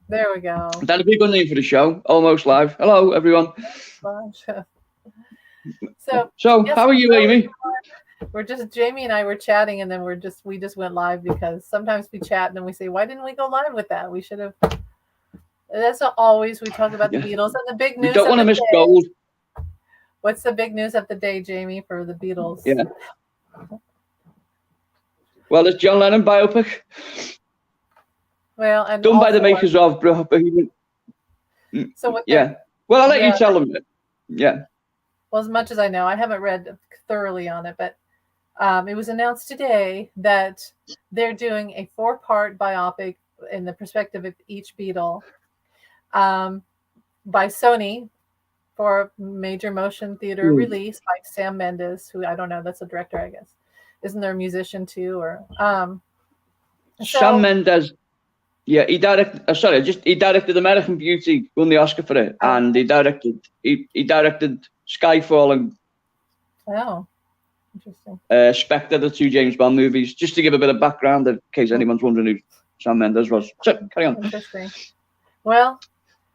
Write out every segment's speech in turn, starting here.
There we go. That'd be a good name for the show. Almost Live. Hello, everyone. So how are you, Amy? We're just Jamie and I were chatting, and then we just went live because sometimes we chat and then we say, why didn't we go live with that? We should have. That's always we talk about the Beatles and the big news. We don't want to miss gold. What's the big news of the day, Jamie, for the Beatles? Yeah. Well, there's John Lennon biopic. Well, and done by the makers of Bohemian. So well, I'll let you tell them. Yeah. Well, as much as I know, I haven't read thoroughly on it, but it was announced today that they're doing a 4-part biopic in the perspective of each Beatle by Sony for major motion theater release by Sam Mendes, who I don't know, that's a director, I guess. Isn't there a musician too? Or Sam Mendes. Yeah, he directed American Beauty, won the Oscar for it, and he directed Skyfall and interesting. Spectre, the 2 James Bond movies. Just to give a bit of background, in case anyone's wondering who Sam Mendes was. So carry on. Interesting. Well,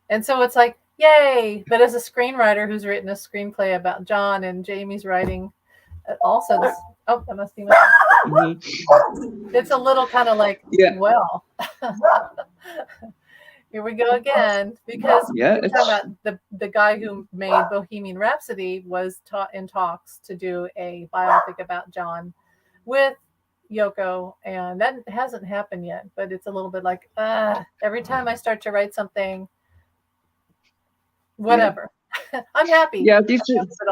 and so it's like, yay! But as a screenwriter who's written a screenplay about John, and Jamie's writing also this. Oh, that must be my. It's a little kind of like, well, here we go again, because we're talking about the guy who made Bohemian Rhapsody was in talks to do a biopic about John with Yoko, and that hasn't happened yet. But it's a little bit like, every time I start to write something, whatever. I'm happy. Yeah, but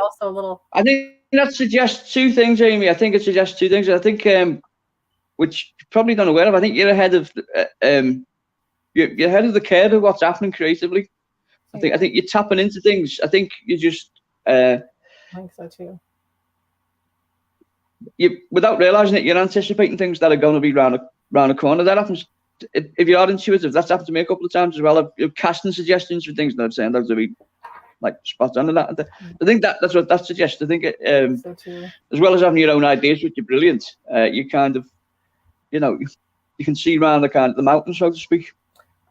also a little. I think that suggests 2 things, Amy. I think it suggests 2 things. I think, which you're probably not aware of. I think you're ahead of you're ahead of the curve of what's happening creatively. I think you're tapping into things. I think you just. I think so too. Without realizing it, you're anticipating things that are going to be round a corner. That happens if you are intuitive. That's happened to me a couple of times as well. I've casting suggestions for things that I've said that would be like spot on. And that I think that's what that suggests. I think so too. As well as having your own ideas, which are brilliant, you kind of, you can see around the mountain, so to speak.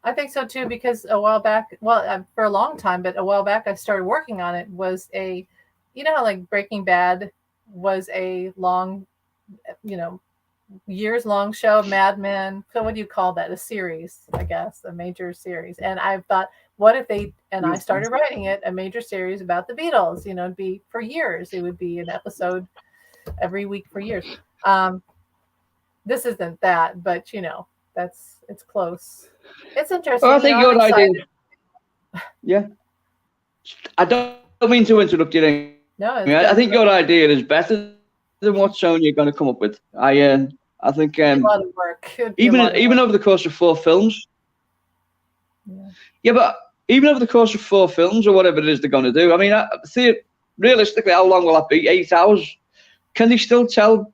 I think so too, because a while back, for a long time, but a while back I started working on it, was how like Breaking Bad was a long, years long show of Mad Men. So what do you call that? A series, I guess, a major series. And I thought, what if I started writing it, a major series about the Beatles, it'd be for years. It would be an episode every week for years. This isn't that, but it's close. It's interesting. Well, I think your idea. Yeah. I don't mean to interrupt you. No, I think your idea is better than what Sony are going to come up with. I think a lot of work. Even over the course of 4 films. Yeah, but even over the course of 4 films or whatever it is they're going to do. I mean, realistically, how long will that be? 8 hours? Can they still tell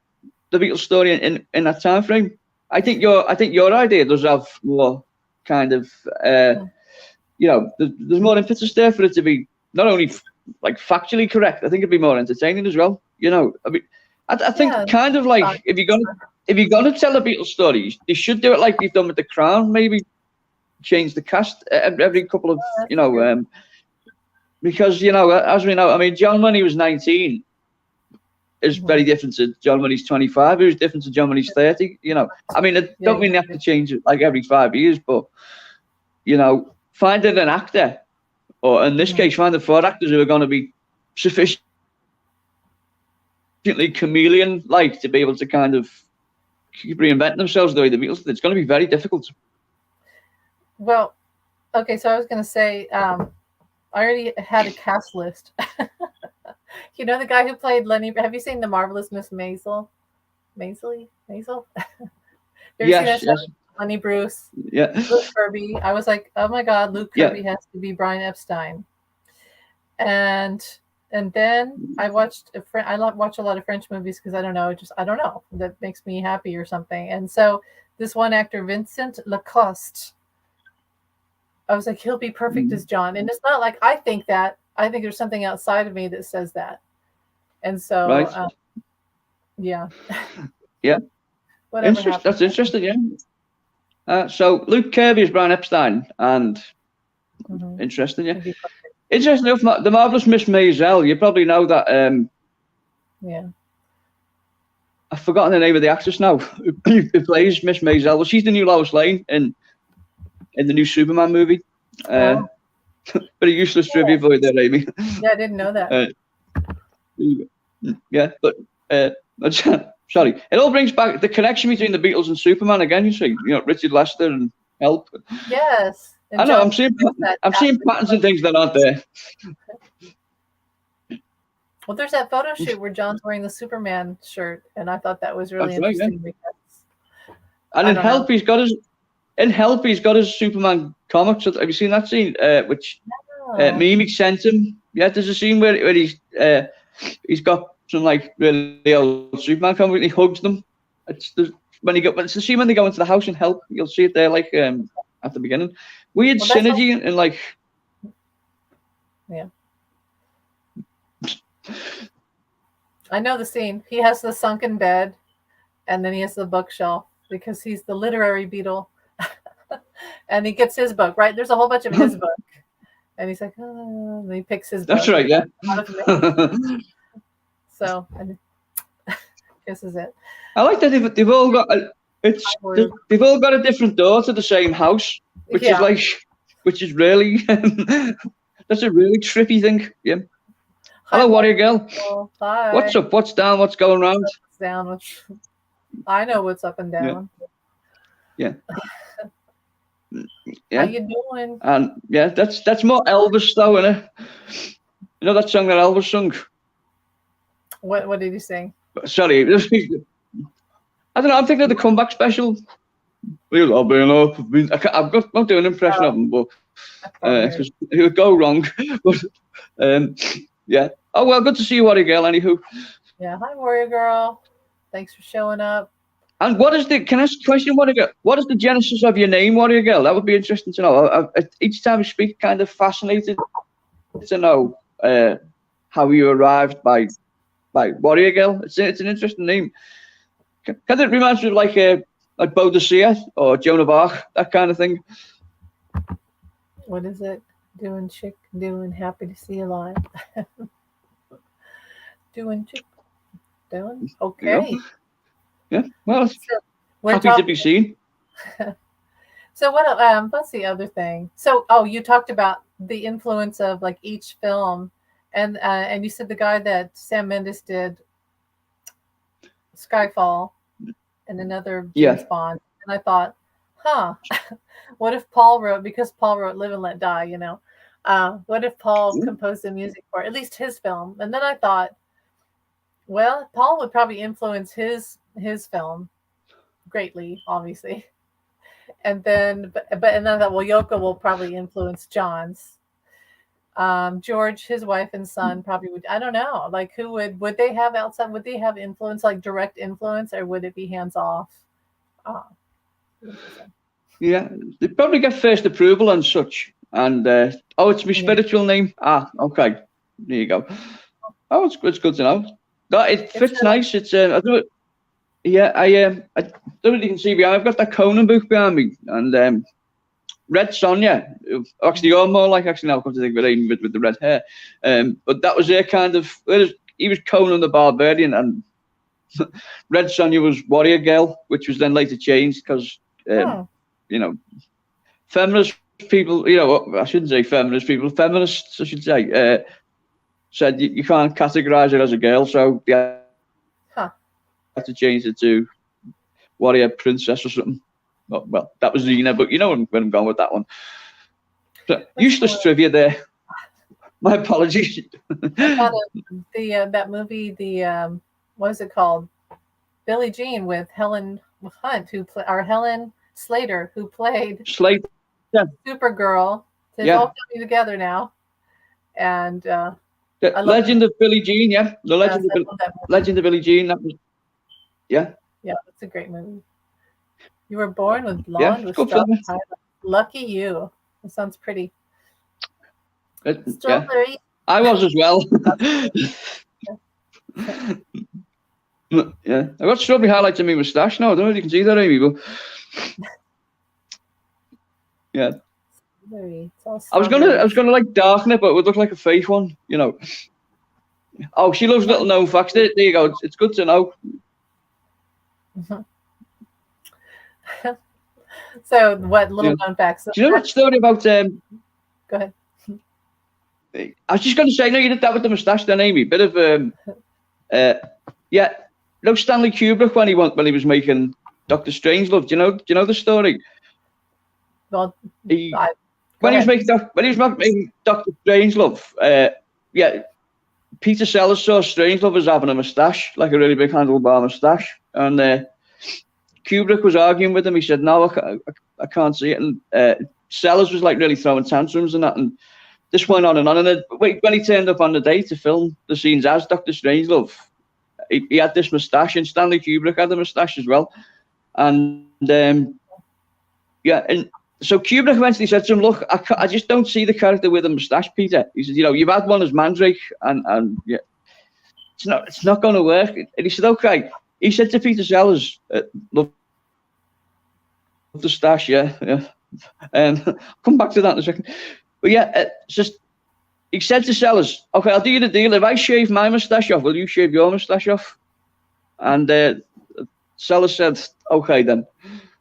the Beatles story in that time frame? I think your idea does have more kind of there's more impetus there for it to be not only like factually correct. I think it'd be more entertaining as well. I mean, I think kind of like if you're gonna tell the Beatles stories, they should do it like they've done with The Crown. Maybe change the cast every couple of because as we know, I mean, John when he was 19 is very different to John when he's 25. Who's different to John when he's 30. I mean, I don't mean they have to change it like every 5 years, but finding an actor, or in this case, finding 4 actors who are going to be sufficiently chameleon-like to be able to kind of keep reinventing themselves the way the Beatles did. It's going to be very difficult. Well, okay, so I was going to say, I already had a cast list. The guy who played Lenny. Have you seen The Marvelous Miss Maisel? Maisel? Yes. Lenny Bruce. Yeah. Luke Kirby. I was like, oh my God, Luke Kirby has to be Brian Epstein. And then I watched I watch a lot of French movies because I don't know. That makes me happy or something. And so this one actor, Vincent Lacoste, I was like, he'll be perfect as John. And it's not like I think that. I think there's something outside of me that says that. And so, yeah. Whatever. That's interesting, yeah. So Luke Kirby is Brian Epstein, and interesting, yeah. Interesting enough, The Marvelous Miss Maisel. You probably know that. Yeah. I've forgotten the name of the actress now who plays Miss Maisel. Well, she's the new Lois Lane in the new Superman movie. But a useless trivia for you there, Amy. Yeah, I didn't know that. Yeah, but sorry. It all brings back the connection between the Beatles and Superman again. You see, Richard Lester and Help. Yes. I know. I'm seeing patterns and things that aren't there. Well, there's that photo shoot where John's wearing the Superman shirt, and I thought that was really interesting. Right, yeah. And in Help, he's got his Superman comics. Have you seen that scene? Which Mimi sent him. Yeah, there's a scene where he's got some like really old Superman comics and he hugs them. It's the scene when they go into the house and Help. You'll see it there, like at the beginning. Weird synergy and like. Yeah. I know the scene. He has the sunken bed, and then he has the bookshelf because he's the literary Beatle, and he gets his book. Right, there's a whole bunch of his book, and he's like, oh, and he picks his book. That's right, yeah. So, this is it. I like that they've all got they've all got a different door to the same house, which is really that's a really trippy thing. Yeah. Hello, Warrior Girl. Oh, hi. What's up? What's down? What's going around? What's down? I know what's up and down. Yeah. How you doing? And yeah, that's more Elvis though, isn't it? You know that song that Elvis sung? What did he sing? Sorry, I don't know. I'm thinking of the comeback special. I'm not doing an impression of him, but it would go wrong. But yeah. Oh well, good to see you, Warrior Girl. Anywho. Yeah. Hi, Warrior Girl. Thanks for showing up. And can I ask a question, Warrior Girl? What is the genesis of your name, Warrior Girl? That would be interesting to know. Each time I speak, kind of fascinated to know how you arrived by Warrior Girl. It's an interesting name. Kind of reminds me of like Boadicea or Joan of Arc, that kind of thing. What is it? Doing happy to see you alive. Doing okay. Yeah, well, happy to be seen. So what's the other thing? So you talked about the influence of like each film, and you said the guy that Sam Mendes did Skyfall and another James Bond, and I thought, what if Paul wrote Live and Let Die, what if Paul composed the music for at least his film? And then I thought, well, Paul would probably influence his film greatly, obviously. And then I thought, well, Yoko will probably influence John's. George, his wife and son probably would. I don't know. Like, who would they have outside? Would they have influence, like direct influence, or would it be hands off? Yeah, they probably get first approval and such. And it's my spiritual name. Okay, there you go. Oh, it's good to know. It fits nice. It's I don't know if you can see behind. I've got that Conan book behind me, and Red Sonja. Actually, you're more like now. Come to think of it, with the red hair. But that was their kind of. He was Conan the Barbarian, and Red Sonja was Warrior Girl, which was then later changed because feminist people. I shouldn't say feminist people. Feminists, I should say. Said you can't categorize it as a girl, so they had to change it to Warrior Princess or something. Well, that was Xena, but you know where I'm going with that one. So, useless trivia there. My apologies. That movie, what is it called? Billie Jean with Helen Hunt, Helen Slater, who played Supergirl. They're all coming together now, and the Legend of Billie Jean. Yeah, the Legend of Billie Jean. That was, yeah, that's a great movie. You were born with blonde with strawberry. Lucky you. It sounds pretty. Strawberry. I was as well. Yeah, I got strawberry highlights in my moustache now. I don't know if you can see that, Amy, but Yeah. I was gonna like darken it, but it would look like a fake one, you know. Oh, she loves little known facts. There you go. It's good to know. So, what little known facts? Do you know what story about? Go ahead. I was just going to say, no, you did that with the moustache, then, Amy. Bit of, yeah. No, Stanley Kubrick when he was making Doctor Strangelove. Do you know the story? Well, when he was making Doctor Strangelove, yeah. Peter Sellers saw Strangelove as having a moustache, like a really big handlebar moustache, and Kubrick was arguing with him. He said, "No, I can't see it." And Sellers was like really throwing tantrums and that, and this went on. And then when he turned up on the day to film the scenes as Doctor Strangelove, he had this moustache, and Stanley Kubrick had a moustache as well. And yeah, and so Kubrick eventually said to him, "Look, I just don't see the character with a moustache, Peter." He said, "You know, you've had one as Mandrake, and yeah, it's not going to work." And he said, "Okay." He said to Peter Sellers, "Love the stash, yeah." Come back to that in a second. But yeah, it's just he said to Sellers, "Okay, I'll do you the deal. If I shave my moustache off, will you shave your moustache off?" And Sellers said, "Okay then.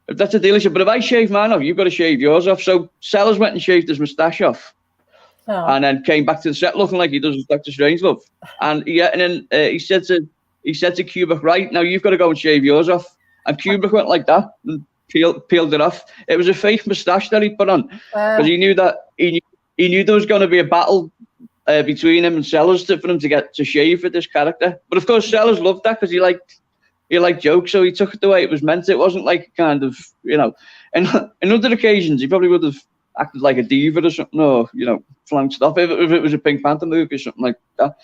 If that's a deal," he said, "but if I shave mine off, you've got to shave yours off." So Sellers went and shaved his moustache off, and then came back to the set looking like he does with Dr. Strangelove. And then he said to Kubrick, "Right, now you've got to go and shave yours off." And Kubrick went like that and peeled it off. It was a fake moustache that he put on because he knew that he knew there was going to be a battle between him and Sellers for him to get to shave for this character. But of course, Sellers loved that because he liked jokes, so he took it the way it was meant. It wasn't like kind of, you know, and in other occasions he probably would have acted like a diva or something, or, you know, flounced off if it was a Pink Panther movie or something like that.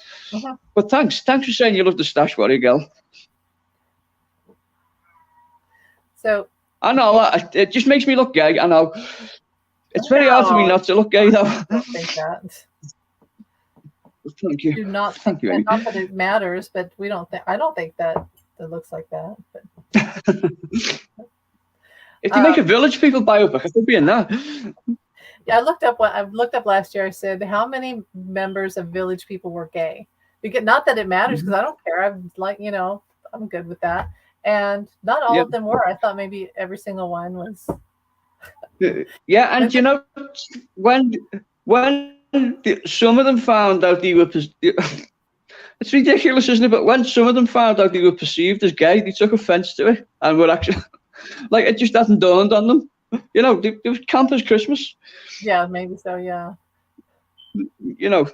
But thanks for saying you love the Stash Warrior, girl. So I know it just makes me look gay. I know it's very hard for me not to look gay, though. I don't think that. Thank you. Do not think that. Not that it matters, but we don't think. I don't think that it looks like that. But if you make a Village People biopic, I could be in that. Yeah, I looked up last year. I said how many members of Village People were gay. Because not that it matters, because I don't care. I'm like, you know, I'm good with that. And not all of them were. I thought maybe every single one was. Yeah, and you know, when some of them found out they were, it's ridiculous, isn't it? But when some of them found out they were perceived as gay, they took offence to it and were actually like, it just hasn't dawned on them. You know, it was camp as Christmas. Yeah, maybe so. Yeah. You know,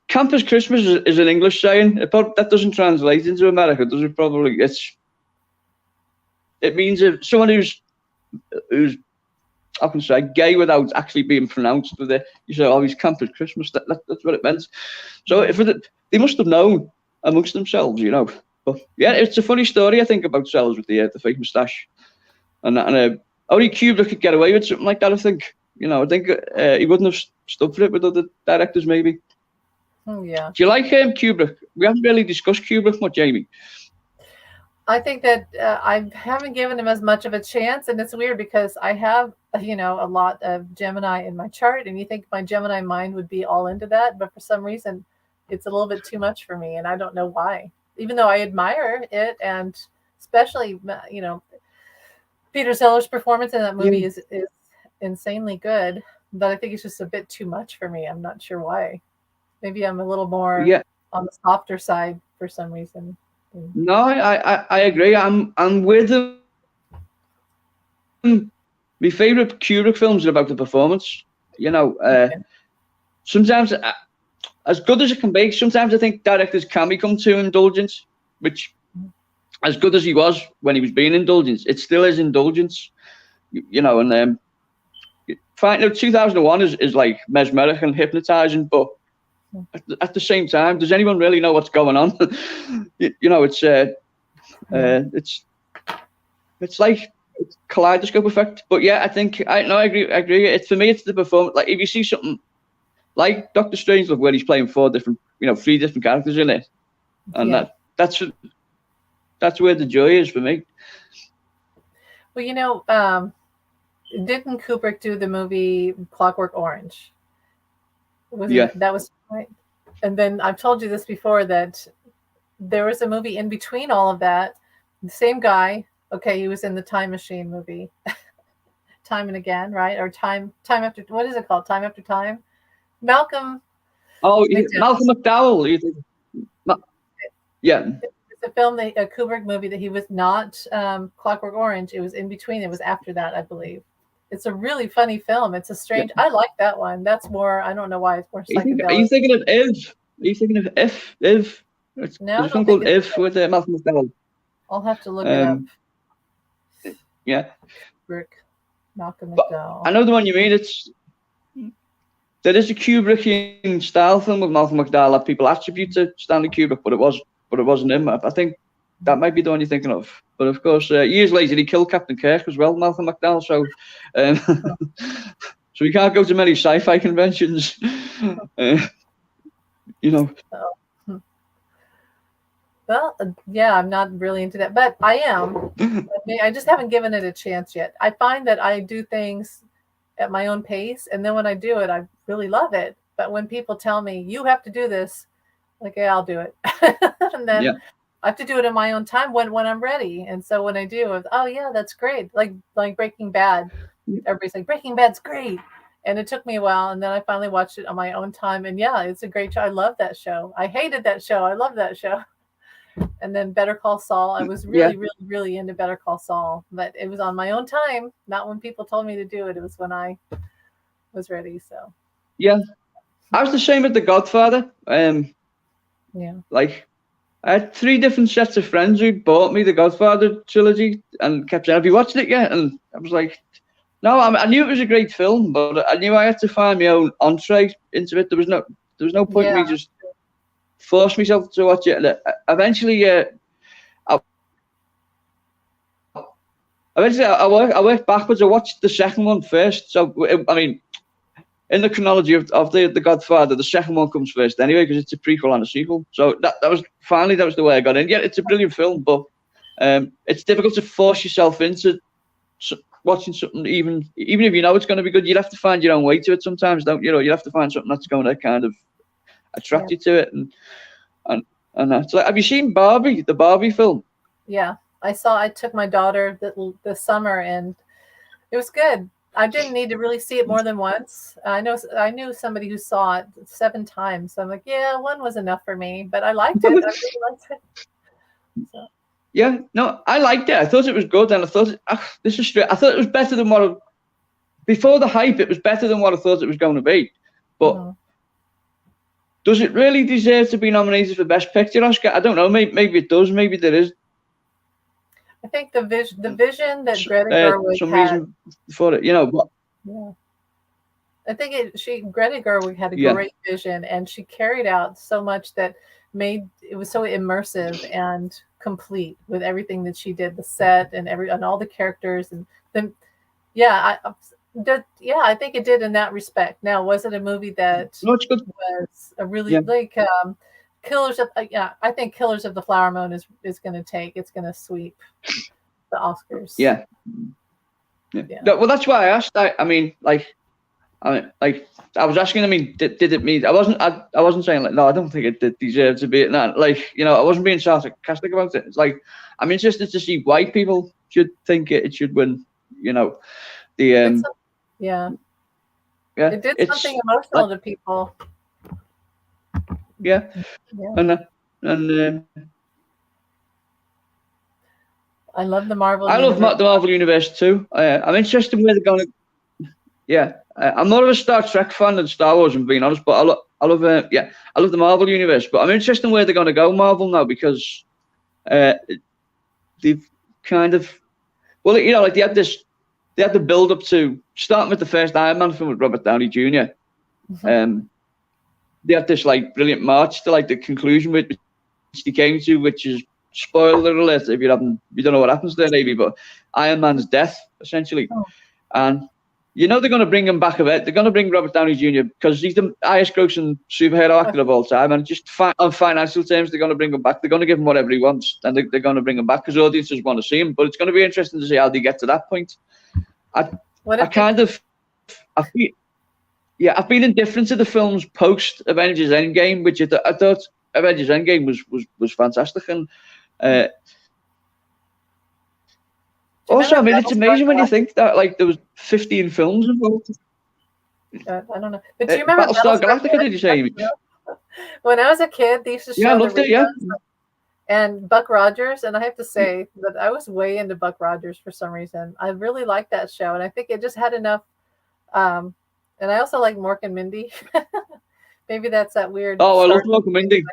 camp as Christmas is an English saying. That doesn't translate into America, does it? Probably. It means if someone who's I can say gay without actually being pronounced with it. You say, "Oh, he's camp as Christmas." That's what it meant. So they must have known amongst themselves, you know. But yeah, it's a funny story I think about Sellers with the fake moustache, and only Kubrick could get away with something like that. I think, you know, I think he wouldn't have stood for it with other directors maybe. Oh yeah. Do you like Kubrick? We haven't really discussed Kubrick much, Jamie. I think that I haven't given him as much of a chance, and it's weird because I have, you know, a lot of Gemini in my chart, and you think my Gemini mind would be all into that, but for some reason, it's a little bit too much for me, and I don't know why. Even though I admire it, and especially, you know, Peter Sellers' performance in that movie is insanely good, but I think it's just a bit too much for me. I'm not sure why. Maybe I'm a little more on the softer side for some reason. No, I agree. I'm with him. My favorite Kubrick films are about the performance. You know, sometimes, as good as it can be, sometimes I think directors can become too indulgent, which, as good as he was when he was being indulgent, it still is indulgence. You know, and 2001 is like mesmeric and hypnotizing, but at the same time, does anyone really know what's going on? You know, it's like kaleidoscope effect. But yeah, I agree. It's for me, it's the performance. Like if you see something like Doctor Strangelove where he's playing three different characters in it, and that's where the joy is for me. Well, you know, didn't Kubrick do the movie Clockwork Orange? That was right. And then I've told you this before, that there was a movie in between all of that. The same guy. Okay, he was in the Time Machine movie, Time and Again, right? Or Time After. What is it called? Time After Time. Malcolm. Oh, Malcolm McDowell. Yeah. It's a film, a Kubrick movie that he was not Clockwork Orange. It was in between. It was after that, I believe. It's a really funny film. It's a strange. I like that one. That's more. I don't know why it's more psychedelic. Are you thinking of If? Are you thinking of If? If? There's a film called If with Malcolm McDowell. I'll have to look it up. Yeah. Malcolm McDowell. I know the one you mean. There is a Kubrickian style film with Malcolm McDowell that people attribute to Stanley Kubrick, but it wasn't him. I think that might be the one you're thinking of. But of course, years later, he killed Captain Kirk as well, Malcolm McDowell. So, so we can't go to many sci-fi conventions, you know. Well, yeah, I'm not really into that, but I am. I just haven't given it a chance yet. I find that I do things at my own pace, and then when I do it, I really love it. But when people tell me, you have to do this, like, yeah, I'll do it. And then I have to do it in my own time when I'm ready. And so when I do, oh yeah, that's great. Like Breaking Bad. Everybody's like, Breaking Bad's great. And it took me a while, and then I finally watched it on my own time. And yeah, it's a great show. I love that show. I hated that show. I love that show. And then Better Call Saul. I was really into Better Call Saul, but it was on my own time, not when people told me to do it. It was when I was ready. So yeah, I was the same with The Godfather. Like, I had 3 different sets of friends who bought me the Godfather trilogy and kept saying, "Have you watched it yet?" And I was like, "No." I knew it was a great film, but I knew I had to find my own entree into it. There was no point in me just force myself to watch it. Eventually, I worked backwards. I watched the second one first. So I mean, in the chronology of the Godfather, the second one comes first anyway, because it's a prequel and a sequel. So that was the way I got in. Yeah, it's a brilliant film, but it's difficult to force yourself into watching something, even if you know it's going to be good. You have to find your own way to it sometimes, don't you? You have to find something that's going to kind of attract you to it, and that's like, have you seen Barbie, the Barbie film? Yeah, I took my daughter this summer, and it was good. I didn't need to really see it more than once. I knew somebody who saw it 7 times. So I'm like, yeah, 1 was enough for me, but I liked it. I really liked it. So. Yeah, no, I liked it. I thought it was good, and I thought this is straight. I thought it was better than before the hype. It was better than what I thought it was going to be. But does it really deserve to be nominated for Best Picture, Oscar? I don't know. Maybe it does. Maybe there is. I think the vision that Greta Gerwig had. Reason for it, But, yeah, I think Greta Gerwig had a great vision, and she carried out so much that made it was so immersive and complete with everything that she did, the set and all the characters, and then I think it did in that respect. Now, was it a movie that was a really Killers of I think Killers of the Flower Moon is going to sweep the Oscars. Yeah. Well, that's why I asked. I was asking. I mean, did it mean? I wasn't saying like, no, I don't think it did deserve to be. That I wasn't being sarcastic about it. It's like, I'm interested to see why people should think it should win. It did something emotional to people. Yeah. And I love the Marvel. I love the Marvel Universe too. I'm interested in where they're going to. Yeah, I'm more of a Star Trek fan than Star Wars, I'm being honest. But I love the Marvel Universe. But I'm interested in where they're going to go, Marvel, now, because they've kind of they had the build up to starting with the first Iron Man film with Robert Downey Jr. They had this brilliant march to the conclusion which they came to, which is, spoiler alert if you don't know what happens there, maybe, but Iron Man's death essentially. And they're going to bring him back a bit. They're going to bring Robert Downey Jr. because he's the highest grossing superhero actor of all time, and just on financial terms, they're going to bring him back. They're going to give him whatever he wants, and they're going to bring him back because audiences want to see him. But it's going to be interesting to see how they get to that point. I've been indifferent to the films post Avengers Endgame, which I thought Avengers Endgame was fantastic, and also, I mean, it's amazing when you think that like there was 15 films involved. I don't know, but do you remember Battlestar Galactica? Did you say? When I was a kid, they used to show I loved it. Yeah. And Buck Rogers, and I have to say that I was way into Buck Rogers for some reason. I really liked that show, and I think it just had enough. And I also like Mork and Mindy. Maybe that's that weird. Oh, I love Mork and Mindy.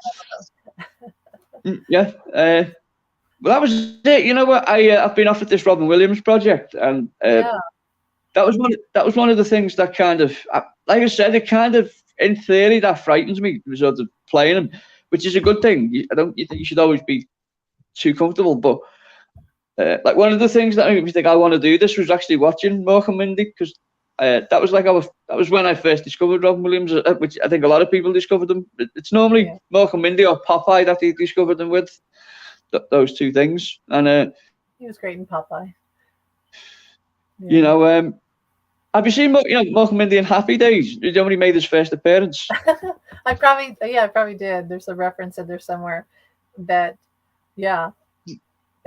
Yeah. Well, that was it. You know what? I've been offered this Robin Williams project, and that was one of the things that kind of, like I said, it kind of, in theory, that frightens me, sort of playing him, which is a good thing. I don't think you should always be too comfortable, but like one of the things that made me think I want to do this was actually watching Mork and Mindy, because that was when I first discovered Robin Williams, which I think a lot of people discovered them. It's normally Mork and Mindy or Popeye that they discovered them with, those two things. And he was great in Popeye. Yeah. You know, have you seen Mork and Mindy in Happy Days? You know when he made his first appearance? I probably did. There's a reference in there somewhere that, I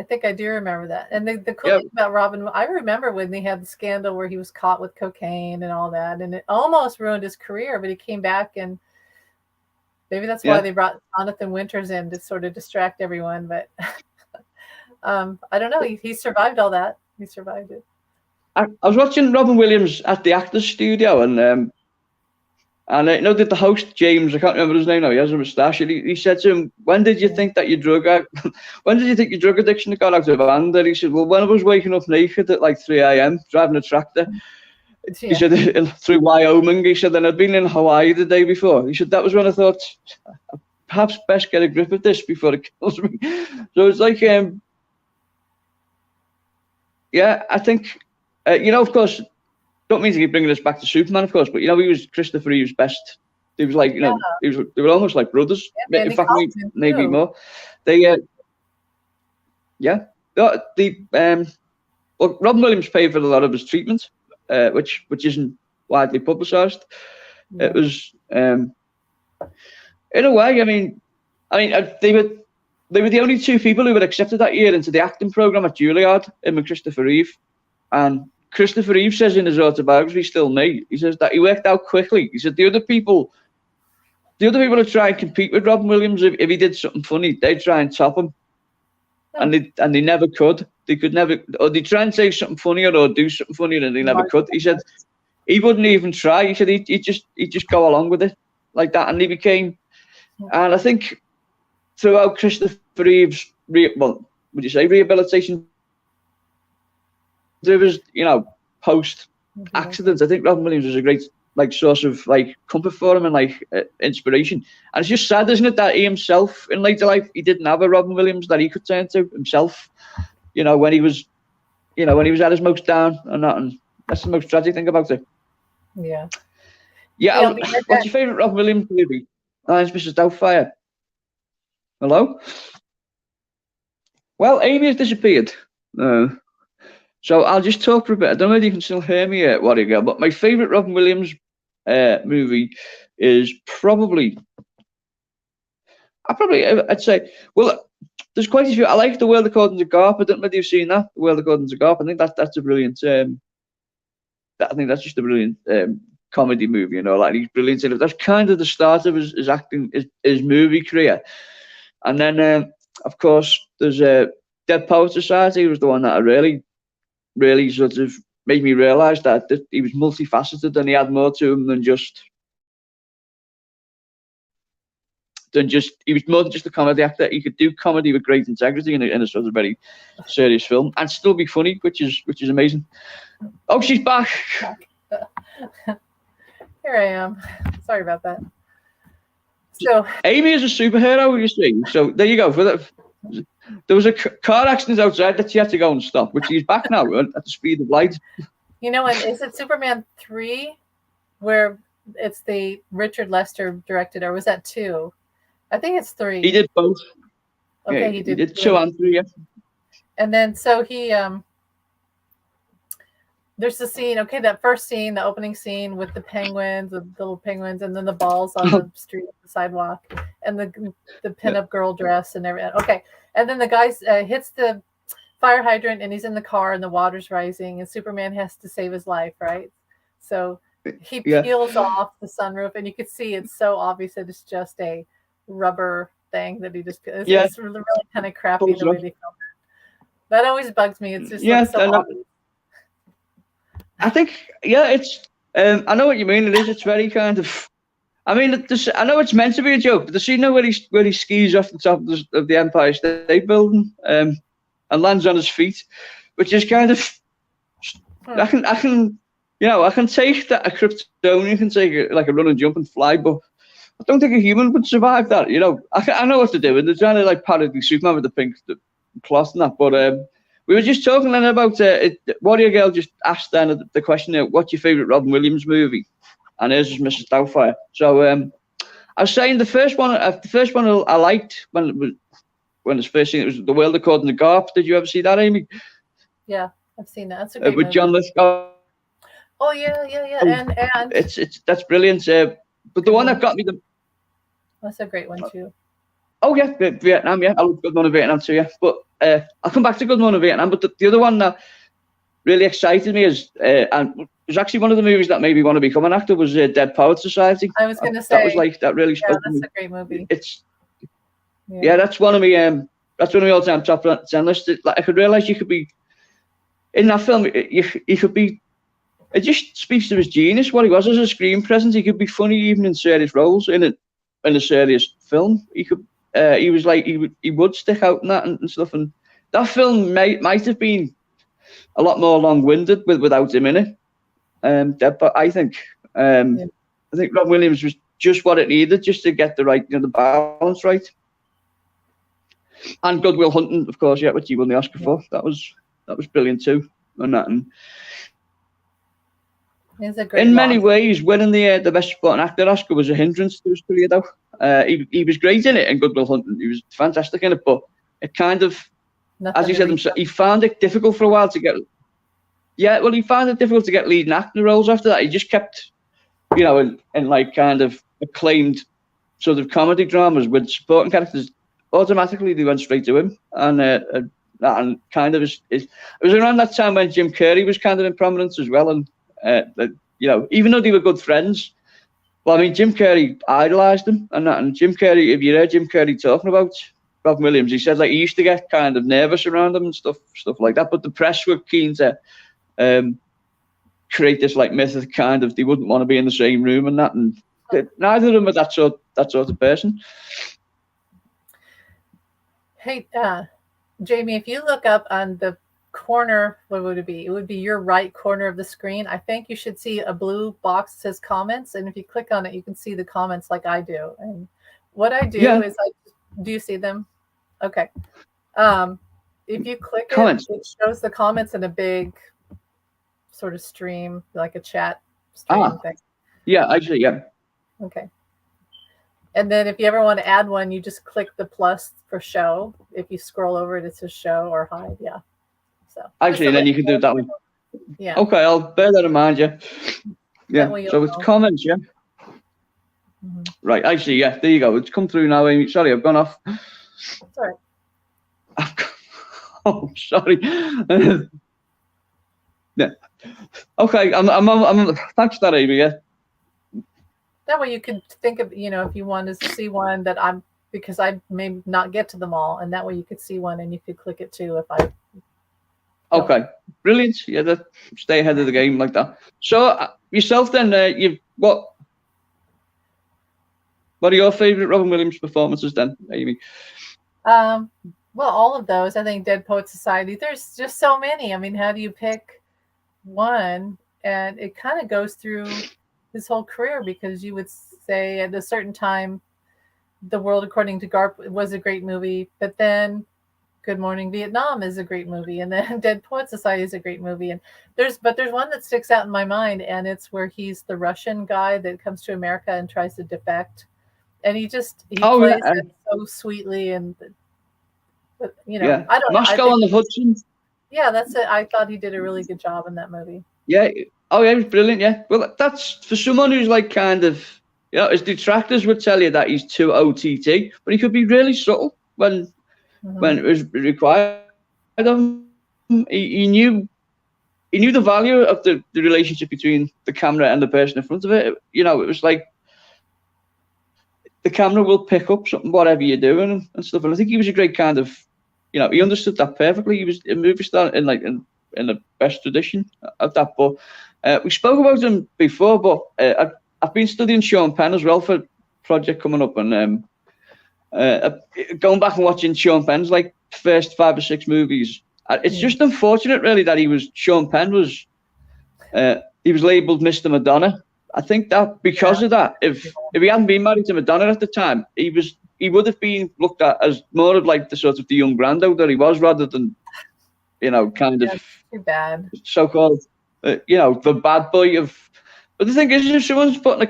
think I do remember that. And the cool thing about Robin, I remember when they had the scandal where he was caught with cocaine and all that, and it almost ruined his career, but he came back, and maybe that's why they brought Jonathan Winters in to sort of distract everyone. But I don't know. He survived all that. He survived it. I was watching Robin Williams at the Actors Studio, and I know that the host, James, I can't remember his name now, he has a moustache, and he said to him, when did you think that your drug addiction got out of hand? And he said, well, when I was waking up naked at like 3 a.m. driving a tractor, he said, through Wyoming, he said, and I'd been in Hawaii the day before. He said, that was when I thought, perhaps best get a grip of this before it kills me. So it's like, I think, of course, don't mean to keep bringing us back to Superman, of course, but he was Christopher Reeve's best. He was like, they were almost like brothers. In fact, maybe more. They, well, Robin Williams paid for a lot of his treatment, which isn't widely publicised. Yeah. It was, in a way, I mean, they were the only two people who were accepted that year into the acting program at Juilliard, him and Christopher Reeve, and Christopher Reeve says in his autobiography, Still Me, he says that he worked out quickly. He said the other people who try and compete with Robin Williams, if he did something funny, they'd try and top him, and they never could. They could never, or they'd try and say something funnier or do something funnier, and they never could. He said he wouldn't even try. He said he'd just go along with it like that, and he became. And I think throughout Christopher Reeve's rehabilitation, there was, post accident, I think Robin Williams was a great source of comfort for him and inspiration. And it's just sad, isn't it, that he himself in later life, he didn't have a Robin Williams that he could turn to himself, when he was at his most down and that, and that's the most tragic thing about it. Yeah. What's your favourite Robin Williams movie? It's Mrs. Doubtfire. Hello? Well, Amy has disappeared. So I'll just talk for a bit. I don't know if you can still hear me yet, Warrior, but my favourite Robin Williams movie is I'd say, well, there's quite a few. I like The World According to Garp. I don't know if you've seen that, The World According to Garp. I think that's a brilliant. I think that's just a brilliant comedy movie. He's brilliant in it. That's kind of the start of his acting, his movie career. And then, of course, there's Dead Poets Society. Was the one that I really sort of made me realise that he was multifaceted and he had more to him than just he was more than just a comedy actor. He could do comedy with great integrity in a sort of very serious film and still be funny, which is amazing. Oh, she's back. Here I am. Sorry about that. So Amy is a superhero, you see. So there you go. For that. There was a car accident outside that she had to go and stop, but she's back now at the speed of light. Is it Superman 3 where it's the Richard Lester directed, or was that 2? I think it's 3. He did both. Okay, yeah, he did 2 and 3, yeah. And then so he there's the scene. Okay, that first scene, the opening scene with the penguins, the little penguins, and then the balls on the street, the sidewalk, and the pinup girl dress and everything. Okay, and then the guy hits the fire hydrant, and he's in the car, and the water's rising, and Superman has to save his life, right? So he peels off the sunroof, and you can see it's so obvious that it's just a rubber thing that he just peels. It's really kind of crappy the way they film it. That always bugs me. It's just so obvious. I think, it's. I know what you mean. It is. It's very kind of. I mean, I know it's meant to be a joke, but the scene where he skis off the top of the Empire State Building, and lands on his feet, which is kind of. I can take that a Kryptonian can take it like a run and jump and fly, but I don't think a human would survive that. I know what to do, and they're trying to like parody Superman with the pink cloth and that, but. We were just talking then about Warrior Girl just asked then the question, what's your favourite Robin Williams movie? And hers is Mrs. Doubtfire. So I was saying the first one I liked when it was first seen, it was The World According to Garp. Did you ever see that, Amy? Yeah, I've seen that. That's a great with movie. John Lithgow. Oh yeah. And that's brilliant. But the one that got me that's a great one too. Oh yeah, Vietnam. Yeah, I love Good Morning Vietnam too. Yeah, but I'll come back to Good Morning Vietnam. But the other one that really excited me is, and it was actually one of the movies that made me want to become an actor, was Dead Poets Society. I was going to say that was like that really spoke to me. That's a great movie. It's that's one of my all-time top 10 lists. Like, I could realize you could be in that film. You could be. It just speaks to his genius, what he was as a screen presence. He could be funny even in serious roles in a serious film. He could. He was like he would stick out in that and stuff, and that film might have been a lot more long-winded without him in it. But I think Robin Williams was just what it needed, just to get the right, the balance right. And Good Will Hunting, of course, which he won the Oscar for. That was brilliant too, in many ways, winning the Best Supporting Actor Oscar was a hindrance to his career, though. He was great in it in Good Will Hunting. He was fantastic in it, but it kind of, as he said himself, he found it difficult for a while to get. Yeah, well, he found it difficult to get leading actor roles after that. He just kept, in like kind of acclaimed sort of comedy dramas with supporting characters. Automatically, they went straight to him, and kind of it was around that time when Jim Carrey was kind of in prominence as well, and even though they were good friends. Well, I mean, Jim Carrey idolized him, and Jim Carrey, if you heard Jim Carrey talking about Robin Williams, he said like he used to get kind of nervous around him and stuff like that. But the press were keen to create this like myth of kind of they wouldn't want to be in the same room and that, and neither of them are that sort of person. Hey, Jamie, if you look up on the corner, what would it be? It would be your right corner of the screen. I think you should see a blue box that says comments, and if you click on it, you can see the comments like I do. And what I do is do you see them? Okay. If you click it shows the comments in a big sort of stream, like a chat stream thing. Yeah, actually, yeah. Okay. And then if you ever want to add one, you just click the plus for show. If you scroll over it, it says show or hide. Yeah. So actually, then you can do it that way. Yeah. Okay, I'll bear that in mind. Yeah. So it's comments. Yeah. Mm-hmm. Right. Actually, yeah. There you go. It's come through now, Amy. Sorry, I've gone off. Sorry. Oh, sorry. Yeah. Okay. I'm. Thanks for that, Amy. Yeah. That way you can think of, if you want to see one because I may not get to them all, and that way you could see one and you could click it too if I. Okay, brilliant. Yeah, stay ahead of the game like that. So yourself then, what are your favourite Robin Williams performances then, Amy? Well, all of those. I think Dead Poets Society. There's just so many. I mean, how do you pick one? And it kind of goes through his whole career, because you would say at a certain time, The World According to Garp was a great movie, but then Good Morning Vietnam is a great movie, and then Dead Poets Society is a great movie. And there's one that sticks out in my mind, and it's where he's the Russian guy that comes to America and tries to defect, and he plays it so sweetly, and I don't Moscow on the Hudson. Yeah, that's it. I thought he did a really good job in that movie. Yeah. Oh, yeah, he was brilliant. Yeah. Well, that's for someone who's like kind of, his detractors would tell you that he's too OTT, but he could be really subtle when it was required of him. He knew the value of the relationship between the camera and the person in front of it. It was like the camera will pick up something, whatever you're doing and stuff. And I think he was a great kind of, he understood that perfectly. He was a movie star in the best tradition of that. But we spoke about him before, but I've been studying Sean Penn as well for a project coming up, and going back and watching Sean Penn's like first 5 or 6 movies. It's just unfortunate, really, that Sean Penn was he was labelled Mr. Madonna. I think that because of that, if he hadn't been married to Madonna at the time, he would have been looked at as more of like the sort of the young Brando that he was, rather than kind of too bad so-called the bad boy of. But the thing is, if someone's putting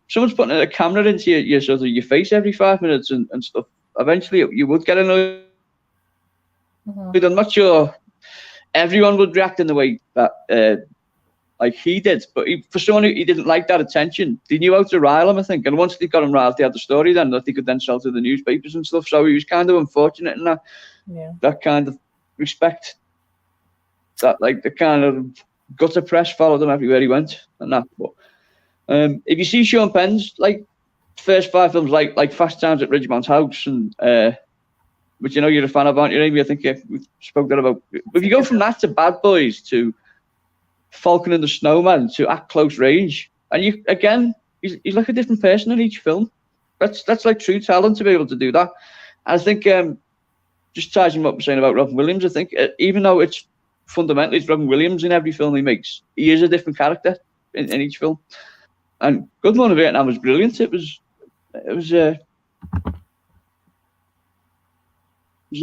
someone's putting a camera into your sort of your face every 5 minutes and stuff, eventually you would get annoyed. I'm not sure everyone would react in the way that like he did, but for someone who he didn't like that attention, they knew how to rile him, I think. And once they got him riled, they had the story then that they could then sell to the newspapers and stuff. So he was kind of unfortunate in that kind of respect. That like the kind of gutter press followed him everywhere he went and that. But if you see Sean Penn's like first 5 films, like Fast Times at Ridgemont House, and which you're a fan of, aren't you, Amy? I think we spoke that about. If you go from that to Bad Boys to Falcon and the Snowman to At Close Range, and he's like a different person in each film. That's like true talent to be able to do that. And I think just ties in what we're saying about Robin Williams. I think even though it's fundamentally it's Robin Williams in every film he makes, he is a different character in each film. And Good Morning Vietnam was brilliant. It was a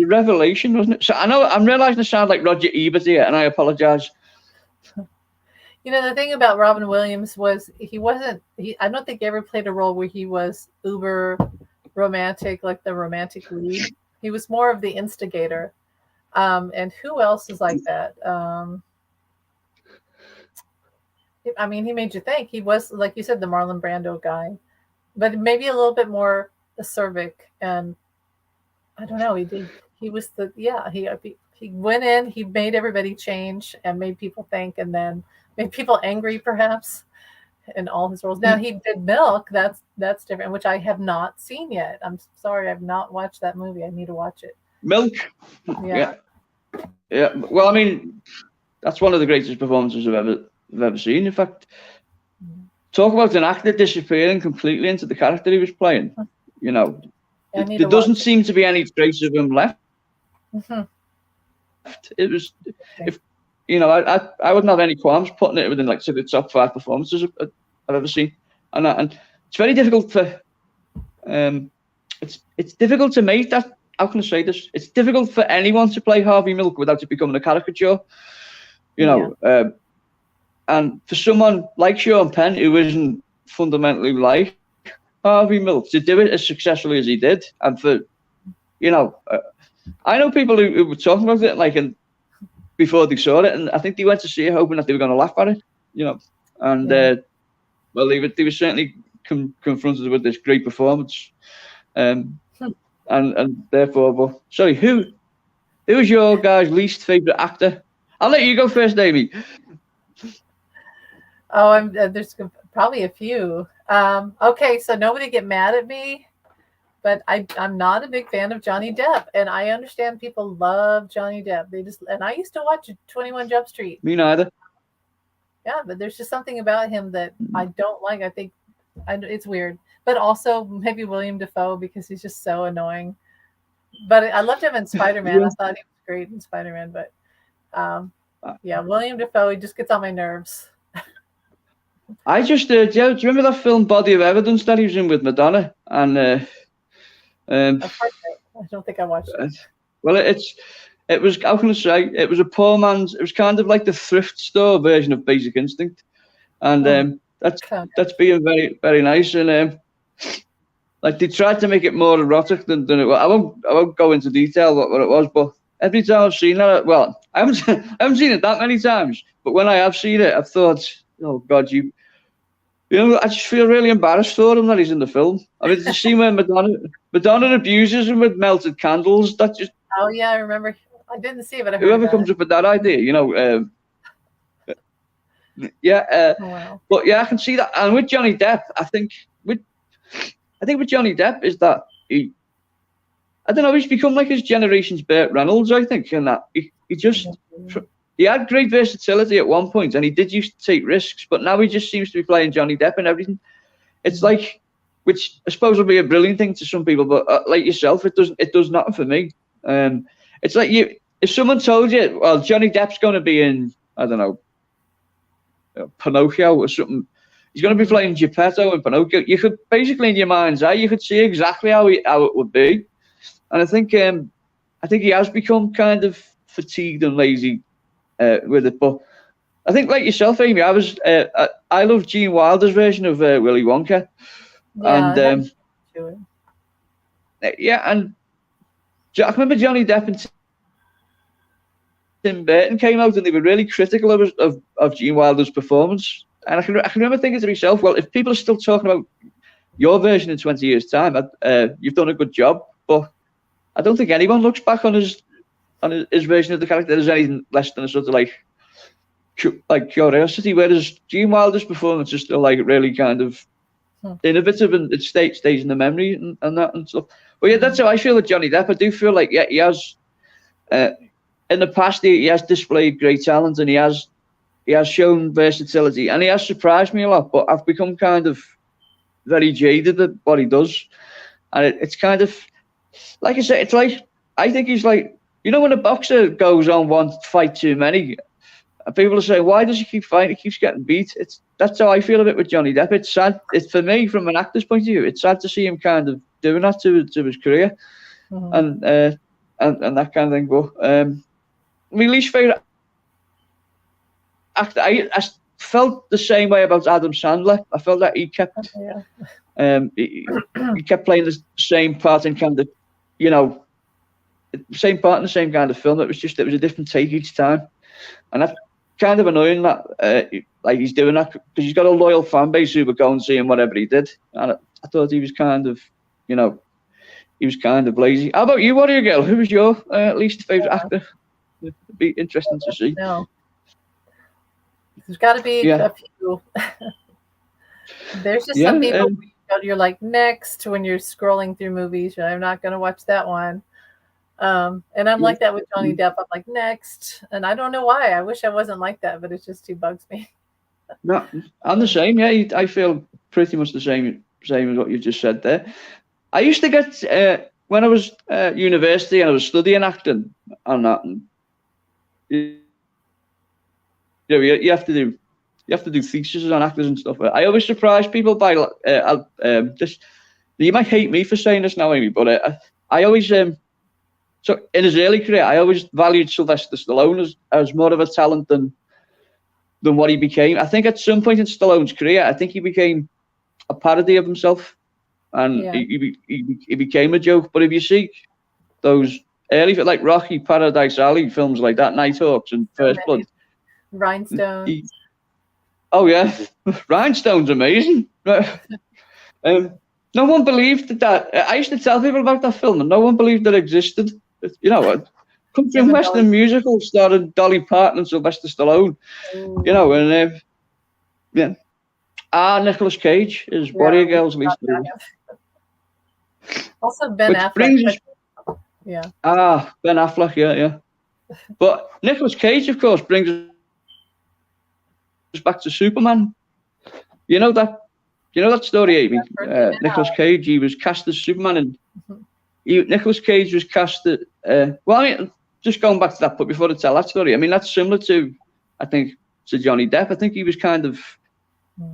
revelation, wasn't it? So I know I'm realising I sound like Roger Ebert here, and I apologise. The thing about Robin Williams was I don't think he ever played a role where he was uber romantic, like the romantic lead. He was more of the instigator. And who else is like that? He made you think. He was, like you said, the Marlon Brando guy, but maybe a little bit more acerbic. And I don't know. He was he went in. He made everybody change and made people think, and then made people angry, perhaps, in all his roles. Now he did Milk. That's different, which I have not seen yet. I'm sorry, I've not watched that movie. I need to watch it. Milk. Yeah. Well, I mean, that's one of the greatest performances I've ever seen. In fact, talk about an actor disappearing completely into the character he was playing. There doesn't seem to be any trace of him left. Mm-hmm. It was, I wouldn't have any qualms putting it within like the top 5 performances I've ever seen, and it's very difficult for, it's difficult to make that. How can I say this? It's difficult for anyone to play Harvey Milk without it becoming a caricature, and for someone like Sean Penn, who isn't fundamentally like Harvey Milk, to do it as successfully as he did, and for, I know people who were talking about it before they saw it, and I think they went to see it hoping that they were going to laugh at it, and they were certainly confronted with this great performance, and therefore, but sorry, who is your guy's least favorite actor? I'll let you go first, Amy. Oh, there's probably a few. Okay, so nobody get mad at me, but I'm not a big fan of Johnny Depp, and I understand people love Johnny Depp. And I used to watch 21 Jump Street. Me neither. Yeah, but there's just something about him that I don't like. I think it's weird, but also maybe William Dafoe, because he's just so annoying. But I loved him in Spider-Man. I thought he was great in Spider-Man, but William Dafoe, he just gets on my nerves. I just do you remember that film Body of Evidence that he was in with Madonna? And I don't think I watched it. Well, it was, how can I say, it was a poor man's, it was kind of like the thrift store version of Basic Instinct, and that's being very, very nice. And like they tried to make it more erotic than it was. I won't go into detail what it was, but every time I've seen that, well, I haven't seen it that many times, but when I have seen it, I've thought, oh God, I just feel really embarrassed for him that he's in the film. I mean, the scene where Madonna abuses him with melted candles. That just. Oh yeah, I remember. I didn't see it, but I heard whoever comes up with that idea, yeah. Wow. But yeah, I can see that. And with Johnny Depp, I think with Johnny Depp is that I don't know, he's become like his generation's Burt Reynolds, I think, in that he had great versatility at one point, and he did used to take risks, but now he just seems to be playing Johnny Depp and everything. It's like, which I suppose will be a brilliant thing to some people, but like yourself, it does nothing for me. It's like if someone told you, well, Johnny Depp's going to be in, I don't know, Pinocchio or something, he's going to be playing Geppetto in Pinocchio, you could basically in your mind's eye, you could see exactly how it would be. And I think he has become kind of fatigued and lazy with it. But I think, like yourself, Amy, I love Gene Wilder's version of Willy Wonka. Yeah, and and I remember Johnny Depp and Tim Burton came out and they were really critical of Gene Wilder's performance. And I can remember thinking to myself, well, if people are still talking about your version in 20 years' time, you've done a good job. But I don't think anyone looks back on his version of the character as anything less than a sort of like curiosity. Whereas Gene Wilder's performance is still like really kind of innovative, and it stays in the memory and that and stuff. But yeah, that's how I feel with Johnny Depp. I do feel like he has in the past he has displayed great talent, and he has shown versatility, and he has surprised me a lot. But I've become kind of very jaded at what he does, and it's kind of like I said, it's like I think he's like, when a boxer goes on one fight too many, people are saying, why does he keep fighting? He keeps getting beat. That's how I feel a bit with Johnny Depp. It's sad. It's for me, from an actor's point of view, it's sad to see him kind of doing that to his career, and that kind of thing. But my least favorite actor, I felt the same way about Adam Sandler. I felt that he kept he kept playing the same part in kind of, same part in the same kind of film. It was a different take each time, and that's kind of annoying that like he's doing that, because he's got a loyal fan base who would go and see him whatever he did. And I thought he was kind of, he was kind of lazy. How about you, Warrior Girl? Who was your least favorite actor? It'd be interesting to see. No. There's got to be a few. There's just some people you're like, next, when you're scrolling through movies, I'm not going to watch that one. And I'm like that with Johnny Depp. I'm like, next. And I don't know why. I wish I wasn't like that, but it just too bugs me. No, I'm the same. Yeah, I feel pretty much the same as what you just said there. I used to get, when I was at university and I was studying acting and that, and, you have to do theses on actors and stuff. I always surprise people by just. You might hate me for saying this now, Amy, but I always so in his early career, I always valued Sylvester Stallone as more of a talent than what he became. I think at some point in Stallone's career, I think he became a parody of himself, and he became a joke. But if you see those early, like Rocky, Paradise Alley, films like that, Nighthawks and First Blood, Rhinestones. Oh yeah, Rhinestone's amazing. No one believed that. I used to tell people about that film, and no one believed that it existed. Country and Western musical starring Dolly Parton and Sylvester Stallone. Ooh. And Nicolas Cage is Warrior Girl's least favorite. Also Ben Affleck. Ben Affleck, yeah. But Nicolas Cage, of course, brings us back to Superman. You know that story, Amy? Nicolas Cage, he was cast as Superman, and Nicolas Cage was cast at, just going back to that, but before I tell that story, I mean, that's similar to, I think, to Johnny Depp. I think he was kind of,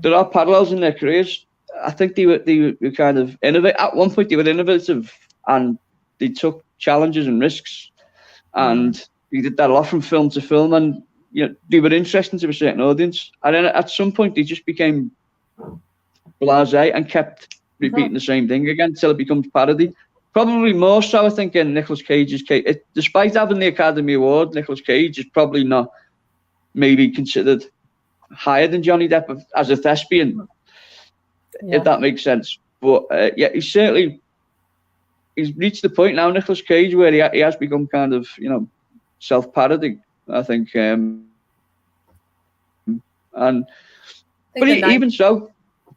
there are parallels in their careers. I think they were kind of innovative. At one point, they were innovative, and they took challenges and risks, and they did that a lot from film to film, and they were interesting to a certain audience. And then at some point, they just became blasé and kept repeating the same thing again until it becomes parody. probably more so, I think, in Nicolas Cage's case. Despite having the Academy Award, Nicolas Cage is probably not maybe considered higher than Johnny Depp as a thespian, if that makes sense. But yeah, he's reached the point now, Nicolas Cage, where he has become kind of, self-parodying, I think. But even so,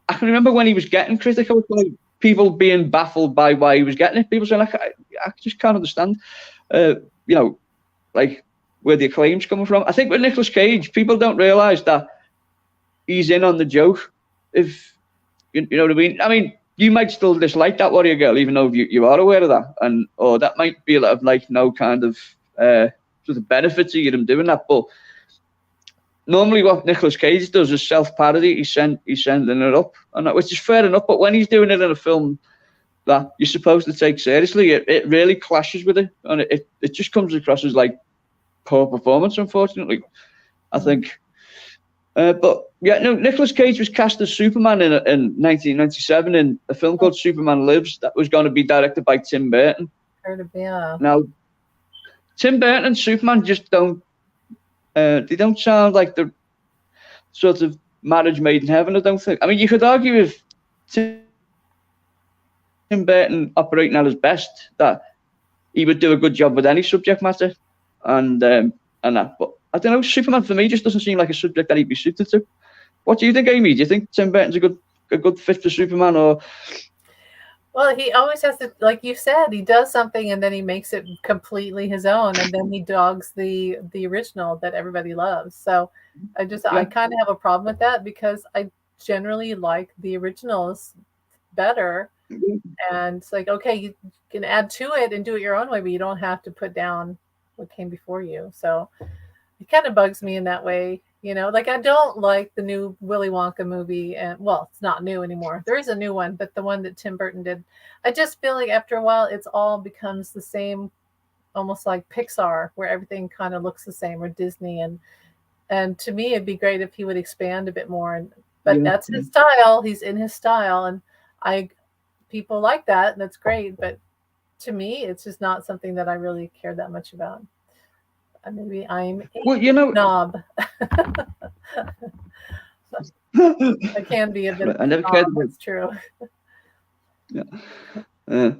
I can remember when he was getting critical, people being baffled by why he was getting it. People saying, like, I just can't understand, like, where the acclaim's coming from. I think with Nicolas Cage, people don't realise that he's in on the joke. If you know what I mean. I mean, you might still dislike that Warrior Girl, even though you are aware of that, or that might be a lot of, like, no kind of sort of benefit to you them doing that. But normally, what Nicolas Cage does is self-parody. He's sending it up, which is fair enough. But when he's doing it in a film that you're supposed to take seriously, it really clashes with it, and it just comes across as, like, poor performance, unfortunately, I think. But yeah, no, Nicolas Cage was cast as Superman in 1997 in a film called Superman Lives that was going to be directed by Tim Burton. Now, Tim Burton and Superman just don't sound like the sort of marriage made in heaven, I don't think. I mean, you could argue if Tim Burton operating at his best that he would do a good job with any subject matter, and that. But I don't know, Superman for me just doesn't seem like a subject that he'd be suited to. What do you think, Amy? Do you think Tim Burton's a good fit for Superman, or? Well, he always has to, like you said, he does something and then he makes it completely his own, and then he dogs the original that everybody loves. So I kind of have a problem with that, because I generally like the originals better. And it's like, okay, you can add to it and do it your own way, but you don't have to put down what came before you. So it kind of bugs me in that way. Like, I don't like the new Willy Wonka movie, and well, it's not new anymore. There is a new one, but the one that Tim Burton did, I just feel like after a while, it's all becomes the same, almost like Pixar, where everything kind of looks the same, or Disney. And to me, it'd be great if he would expand a bit more. But that's his style. He's in his style, and people like that, and that's great. But to me, it's just not something that I really care that much about. Maybe I'm a snob. I can be a bit. I never cared. That's true. Yeah.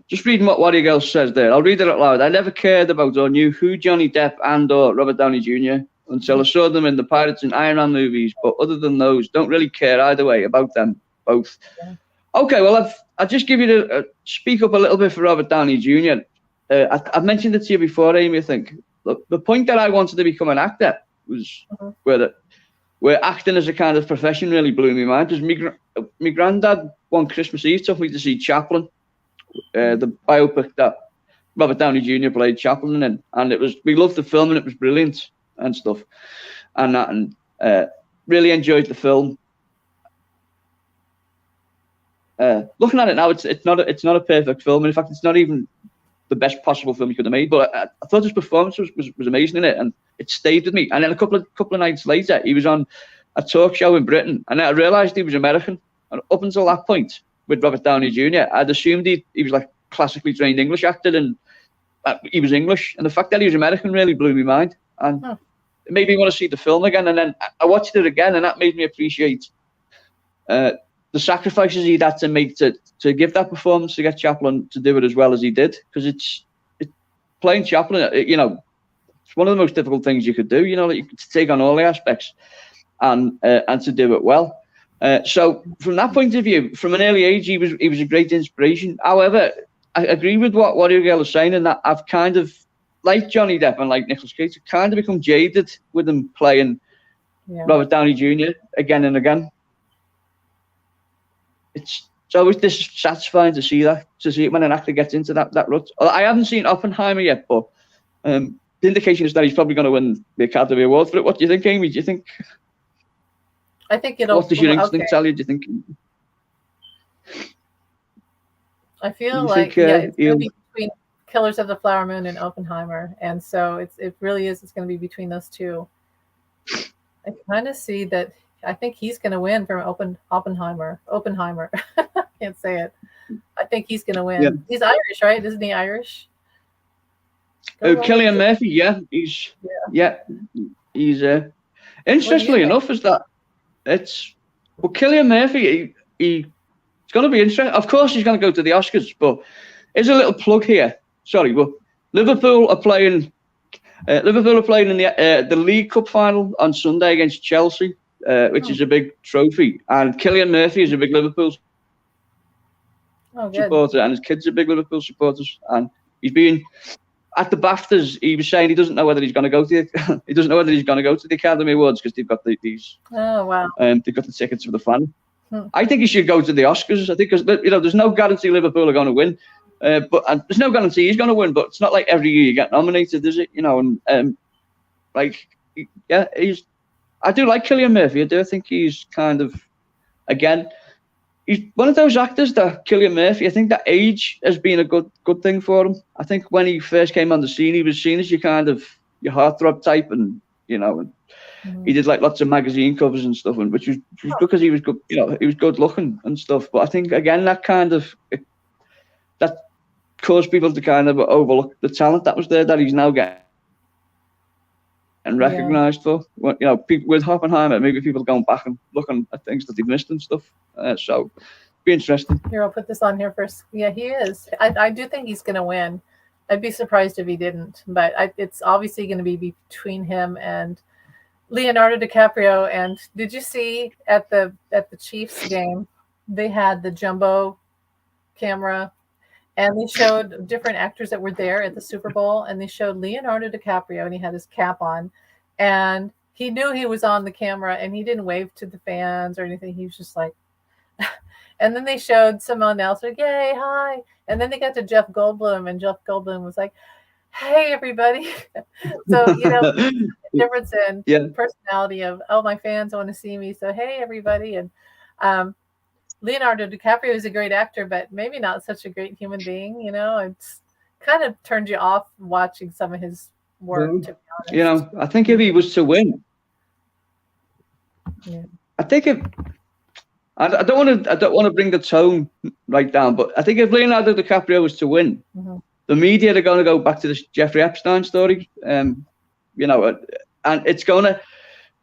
Just reading what Warrior Girl says there. I'll read it out loud. I never cared about or knew who Johnny Depp or Robert Downey Jr. until I saw them in the Pirates and Iron Man movies. But other than those, don't really care either way about them both. Yeah. Okay, well, I'll just give you to speak up a little bit for Robert Downey Jr. I've mentioned it to you before, Amy, I think. Look, the point that I wanted to become an actor was where acting as a kind of profession really blew me mind. Because my granddad one Christmas Eve took me to see Chaplin, the biopic that Robert Downey Jr. played Chaplin in, and we loved the film and it was brilliant and stuff, and really enjoyed the film. Looking at it now, it's not a perfect film, and in fact, it's not even the best possible film he could have made. But I thought his performance was amazing in it, and it stayed with me. And then a couple of nights later, he was on a talk show in Britain, and I realised he was American. And up until that point, with Robert Downey Jr., I'd assumed he was like classically trained English actor, and he was English. And the fact that he was American really blew my mind, and it made me want to see the film again. And then I watched it again, and that made me appreciate the sacrifices he'd had to make to give that performance, to get Chaplin to do it as well as he did, because it's playing Chaplin, it's one of the most difficult things you could do, to take on all the aspects and to do it well. So from that point of view, from an early age, he was a great inspiration. However, I agree with what Warrior Girl is saying, in that I've kind of, like Johnny Depp and like Nicolas Cage, kind of become jaded with him playing Robert Downey Jr. again and again. It's always dissatisfying to see it when an actor gets into that rut. I haven't seen Oppenheimer yet, but the indication is that he's probably going to win the Academy Award for it. What do you think, Amy? Do you think? I think it'll. What does your instinct tell you? Do you think? I feel like it's going to be between Killers of the Flower Moon and Oppenheimer, and so it really is. It's going to be between those two. I kind of see that. I think he's going to win from Oppenheimer. Can't say it. I think he's going to win. Yeah. He's Irish, right? Isn't he Irish? Cillian Murphy, he's interestingly enough, is that it's Cillian Murphy. He's going to be interesting. Of course, he's going to go to the Oscars, but here's a little plug here. Sorry, but Liverpool are playing in the League Cup final on Sunday against Chelsea, which is a big trophy, and Cillian Murphy is a big Liverpool supporter, and his kids are big Liverpool supporters, and he's been at the BAFTAs. He was saying he doesn't know whether he's going to go to the Academy Awards because they've got these. Oh wow! They've got the tickets for the fan. I think he should go to the Oscars. I think because there's no guarantee Liverpool are going to win, but there's no guarantee he's going to win. But it's not like every year you get nominated, is it? I do like Cillian Murphy. I do think he's kind of, again, he's one of those actors that Cillian Murphy. I think that age has been a good thing for him. I think when he first came on the scene, he was seen as your heartthrob type, and he did like lots of magazine covers and stuff, which was good because he was good. He was good looking and stuff. But I think again that caused people to kind of overlook the talent that was there that he's now getting and recognised for. People with Oppenheimer, maybe people going back and looking at things that they've missed and stuff. So be interesting. Here, I'll put this on here first. Yeah, he is. I do think he's going to win. I'd be surprised if he didn't, but it's obviously going to be between him and Leonardo DiCaprio. And did you see at the Chiefs game, they had the jumbo camera, and they showed different actors that were there at the Super Bowl, and they showed Leonardo DiCaprio, and he had his cap on, and he knew he was on the camera, and he didn't wave to the fans or anything. He was just like, and then they showed someone else like, yay, hi. And then they got to Jeff Goldblum, and Jeff Goldblum was like, hey, everybody. So, the difference in personality of, my fans want to see me. So, hey, everybody. And Leonardo DiCaprio is a great actor, but maybe not such a great human being. It's kind of turned you off watching some of his work, to be honest. I think if he was to win, I think I don't want to bring the tone right down, but I think if Leonardo DiCaprio was to win, the media are going to go back to the Jeffrey Epstein story, and it's going to,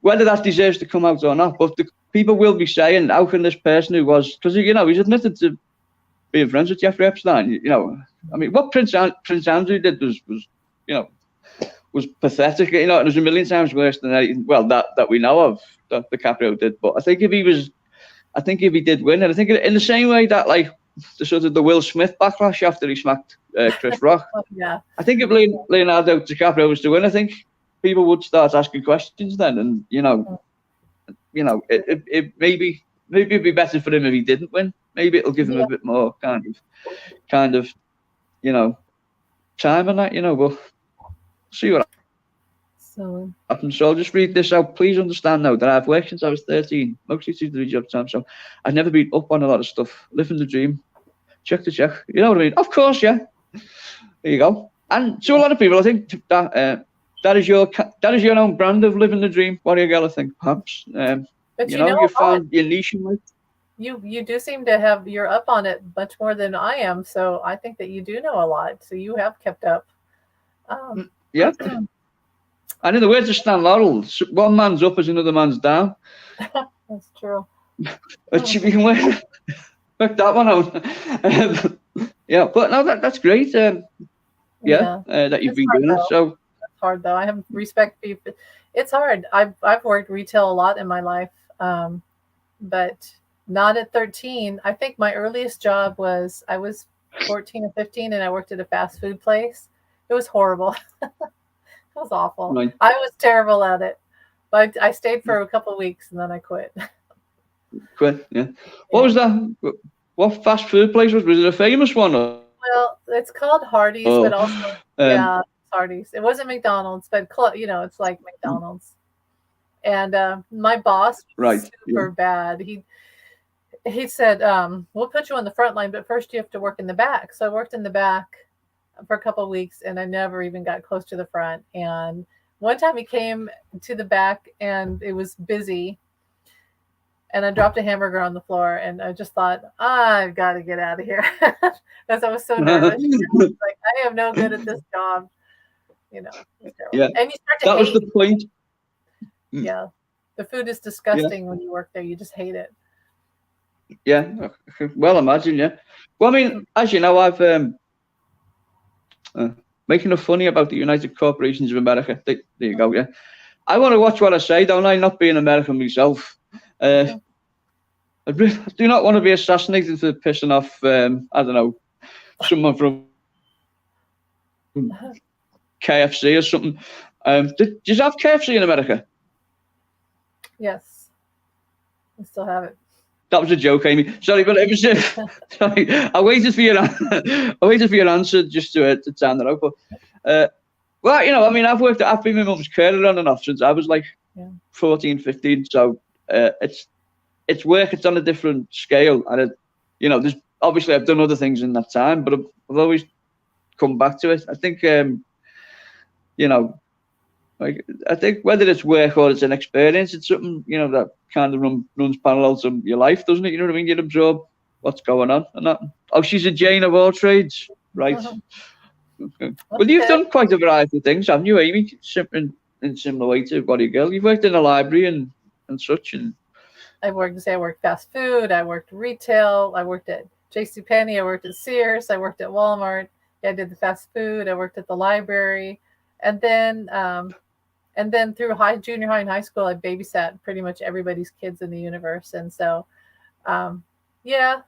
whether that deserves to come out or not, but the people will be saying, how can this person who was, because he's admitted to being friends with Jeffrey Epstein. What Prince Andrew did was pathetic. And there's a million times worse than anything, that we know of that DiCaprio did. But I think if he did win, and I think in the same way that the sort of the Will Smith backlash after he smacked Chris Rock. I think if Leonardo DiCaprio was to win, I think people would start asking questions then, and it maybe it'd be better for him if he didn't win. Maybe it'll give him a bit more kind of time on that. We'll see what happens. So I'll just read this out. Please understand now that I've worked since I was 13, mostly 2-3 job time. So I've never been up on a lot of stuff. Living the dream, check to check. You know what I mean? Of course, yeah. There you go. And to a lot of people, I think that that is your own brand of living the dream, Warrior Girl. I think perhaps. But you found your niche in it. You do seem to you're up on it much more than I am. So I think that you do know a lot. So you have kept up. Yeah. And in the words of Stan Laurel, one man's up is another man's down. That's true. But you can work that one out. But no, that's great. That you've been doing it. So it's hard though. I have respect for you. It's hard. I've worked retail a lot in my life, but not at 13. I think my earliest job was I was 14 or 15, and I worked at a fast food place. It was horrible. It was awful. Right. I was terrible at it, but I stayed for a couple of weeks and then I quit. Yeah. What was that? What fast food place was it? A famous one? Or? Well, it's called Hardee's, but also Hardee's. It wasn't McDonald's, but it's like McDonald's. And my boss was super bad. He said, "We'll put you on the front line, but first you have to work in the back." So I worked in the back for a couple of weeks, and I never even got close to the front. And one time he came to the back and it was busy, and I dropped a hamburger on the floor, and I just thought, I've got to get out of here because I was so nervous. Like, I am no good at this job. Yeah, and you start to that was the point. Yeah, the food is disgusting when you work there. You just hate it. Yeah, well, imagine. Yeah, well, I mean, as you know, I've making a funny about the United Corporations of America. There you go. Yeah, I want to watch what I say, don't I? Not being American myself. I do not want to be assassinated for pissing off. I don't know, someone from KFC or something. Do you have KFC in America? Yes, we still have it. That was a joke, Amy. Sorry, but it was. Sorry, I waited for your answer just to turn that out. But well, I mean, I've been my mum's carer on and off since I was like 14, 15. So it's work. It's on a different scale, and there's obviously I've done other things in that time, but I've always come back to it. I think like I think whether it's work or it's an experience, it's something that kind of runs parallel to your life, doesn't it? You know what I mean? You absorb what's going on and that. Oh, she's a Jane of all trades, right? Okay. Well, you've done quite a variety of things, haven't you, Amy? In similar way to Body Girl, you've worked in a library and such. And I worked fast food. I worked retail. I worked at JCPenney. I worked at Sears. I worked at Walmart. I did the fast food. I worked at the library, and then through junior high and high school, I babysat pretty much everybody's kids in the universe. And so, and I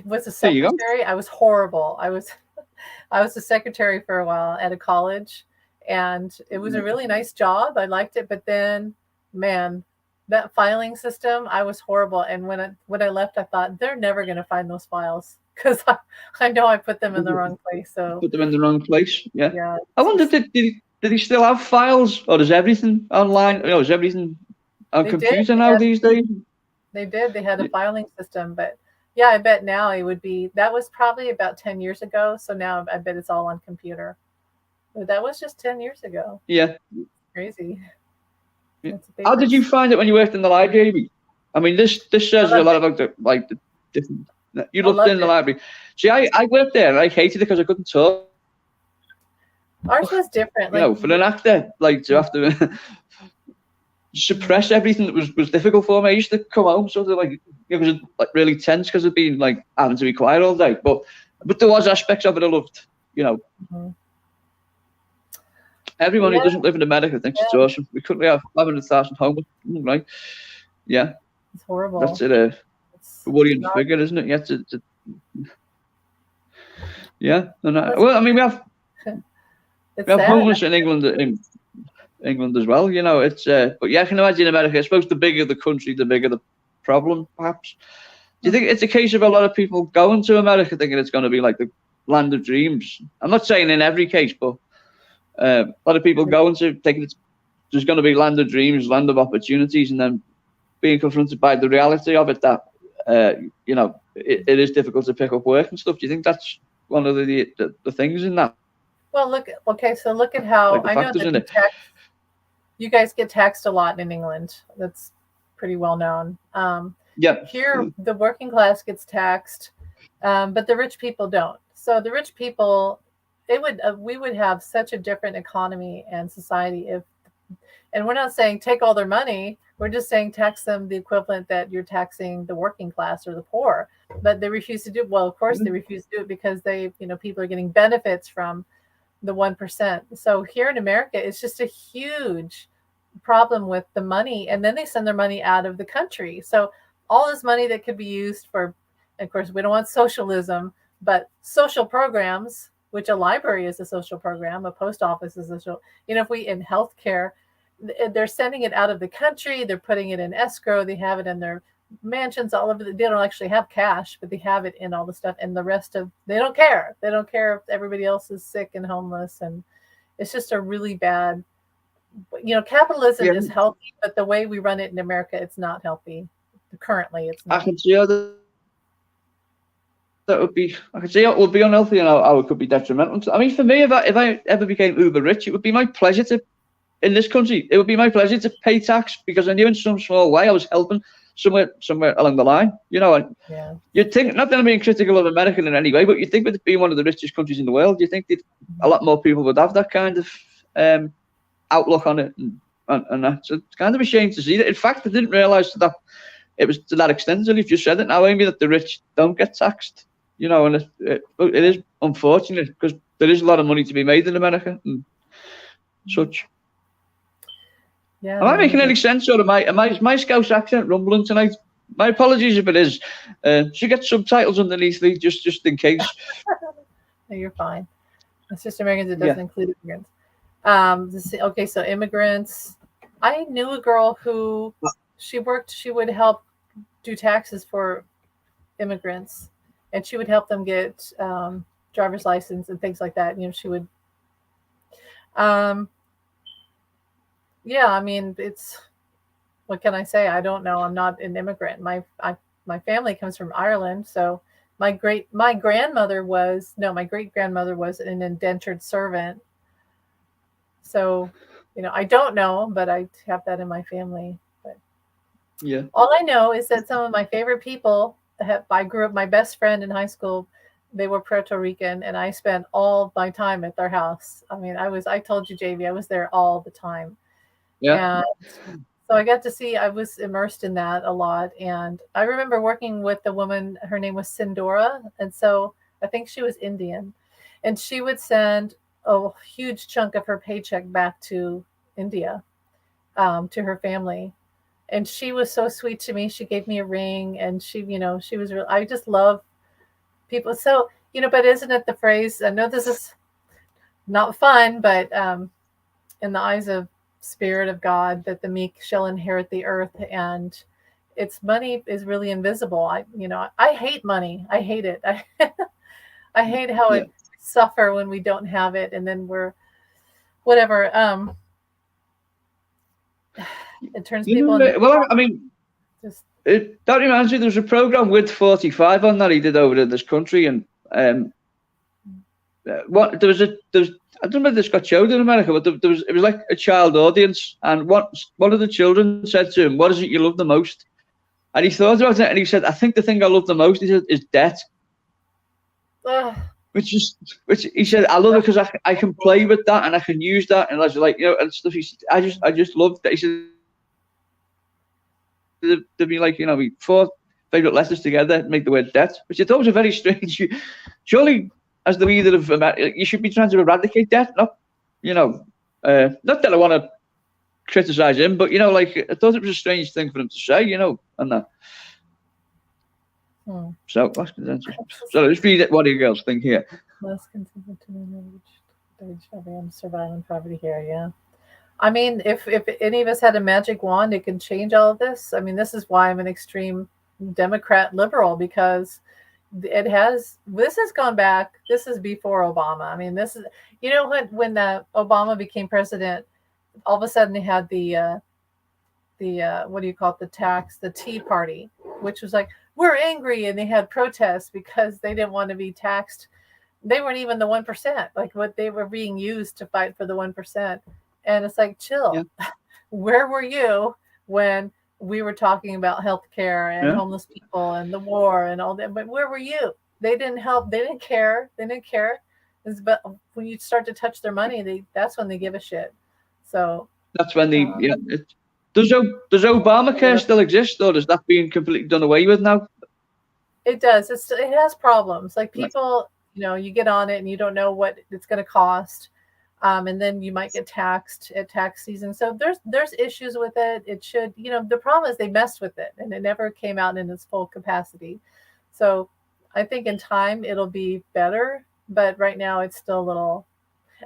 was a secretary. I was horrible. I was a secretary for a while at a college, and it was a really nice job. I liked it, but then, man, that filing system, I was horrible. And when I left, I thought they're never going to find those files because I know I put them in the wrong place. So put them in the wrong place. Yeah. I wonder, did he still have files, or is everything online? Is everything on computer now these days? They did. They had a filing system, but yeah, I bet now it would be. That was probably about 10 years ago. So now I bet it's all on computer. But that was just 10 years ago. Yeah. Crazy. Yeah. How did you find it when you worked in the library? I mean, this says a lot about the different. You loved it in the library. See, I worked there and I hated it because I couldn't talk. Ours was different. For an actor, to have to suppress everything that was difficult for me. I used to come home sort of it was really tense because of being having to be quiet all day. But there was aspects of it I loved. Mm-hmm. Everyone who doesn't live in America thinks it's awesome. We couldn't have 500,000 homeless, right? Yeah, it's horrible. That's it. A worrying figure, isn't it? Yeah. Well, I mean, we have homeless in England as well. It's but yeah, I can imagine America. I suppose the bigger the country, the bigger the problem, perhaps. Do you think it's a case of a lot of people going to America thinking it's going to be like the land of dreams? I'm not saying in every case, but a lot of people going to thinking there's going to be land of dreams, land of opportunities, and then being confronted by the reality of it that it is difficult to pick up work and stuff. Do you think that's one of the things in that? Well, look at how I know that you guys get taxed a lot in England. That's pretty well known. Here, the working class gets taxed, but the rich people don't. So the rich people, we would have such a different economy and society and we're not saying take all their money. We're just saying tax them the equivalent that you're taxing the working class or the poor. But they refuse to do it. Well, of course, they refuse to do it because people are getting benefits from the 1%. So here in America, it's just a huge problem with the money. And then they send their money out of the country. So all this money that could be used for, of course, we don't want socialism, but social programs, which a library is a social program, a post office is a social, if we in healthcare, they're sending it out of the country. They're putting it in escrow. They have it in their mansions all over. They don't actually have cash, but they have it in all the stuff. And the rest they don't care. They don't care if everybody else is sick and homeless. And it's just a really bad, capitalism is healthy, but the way we run it in America, it's not healthy. Currently, it's not. I can see how I can see how it would be unhealthy and how it could be detrimental. I mean, for me, if I ever became uber rich, it would be my pleasure to in this country, it would be my pleasure to pay tax because I knew in some small way I was helping somewhere along the line. You know, and you'd think, not that I'm being critical of America in any way, but you'd think with it being one of the richest countries in the world, you think that a lot more people would have that kind of outlook on it, and that. So it's kind of a shame to see that. In fact, I didn't realise that it was to that extent until you've just said it now, Amy, that the rich don't get taxed. You know, and it is unfortunate because there is a lot of money to be made in America and such. Yeah. Am I making any sense, or am my Scouse accent rumbling tonight? My apologies if it is. Should get subtitles underneath me just in case. No, you're fine. It's just Americans. It doesn't include immigrants. Okay, so immigrants. I knew a girl who she would help do taxes for immigrants, and she would help them get driver's license and things like that. You know, she would. Yeah, I mean, it's, what can I say? I don't know. I'm not an immigrant. My family comes from Ireland, so my great grandmother was an indentured servant. So, you know, I don't know, but I have that in my family. But yeah, all I know is that some of my favorite people I grew up. My best friend in high school, they were Puerto Rican, and I spent all my time at their house. I mean, I told you, JV, I was there all the time. Yeah. And so I got to see, I was immersed in that a lot. And I remember working with a woman, her name was Sindora. And so I think she was Indian. And she would send a huge chunk of her paycheck back to India, to her family. And she was so sweet to me. She gave me a ring, and she, you know, she was real. I just love people. So, you know, but isn't it the phrase, I know this is not fun, but in the eyes of Spirit of God, that the meek shall inherit the earth, and its money is really invisible. I hate money. I hate it. I hate how it suffer when we don't have it, and then we're whatever. It turns people into. Well, I mean, that reminds me. There was a program with 45 on that he did over in this country, and I don't know if this got showed in America, but it was like a child audience, and one of the children said to him, "What is it you love the most?" And he thought about it, and he said, "I think the thing I love the most," he said, "is debt." Which he said, "I love it because I can play with that and I can use that, and I was like, you know, and stuff." He said, I just love that. He said, "There'd be like, you know, 4 favorite letters together, make the word debt," which I thought was a very strange. Surely, as the leader of America, you should be trying to eradicate debt, not, you know, not that I want to criticize him, but, you know, like, I thought it was a strange thing for him to say, you know, and that. So let's read what you girls think here. Less contingent to survival poverty here, yeah. I mean, if any of us had a magic wand, it could change all of this. I mean, this is why I'm an extreme Democrat liberal, because this has gone back. This is before Obama. I mean, this is, you know, when Obama became president, all of a sudden they had the what do you call it, the Tea Party, which was like, we're angry, and they had protests because they didn't want to be taxed. They weren't even the 1%, like what they were being used to fight for the 1%. And it's like, chill. Yeah. Where were you when we were talking about healthcare and homeless people and the war and all that? But where were you? They didn't help. They didn't care. But when you start to touch their money, that's when they give a shit. So that's when they. Does Obamacare still exist, or is that being completely done away with now? It does. It has problems. Like people, you know, you get on it and you don't know what it's going to cost. And then you might get taxed at tax season. So there's issues with it. It should, you know, the problem is they messed with it and it never came out in its full capacity. So I think in time it'll be better, but right now it's still a little.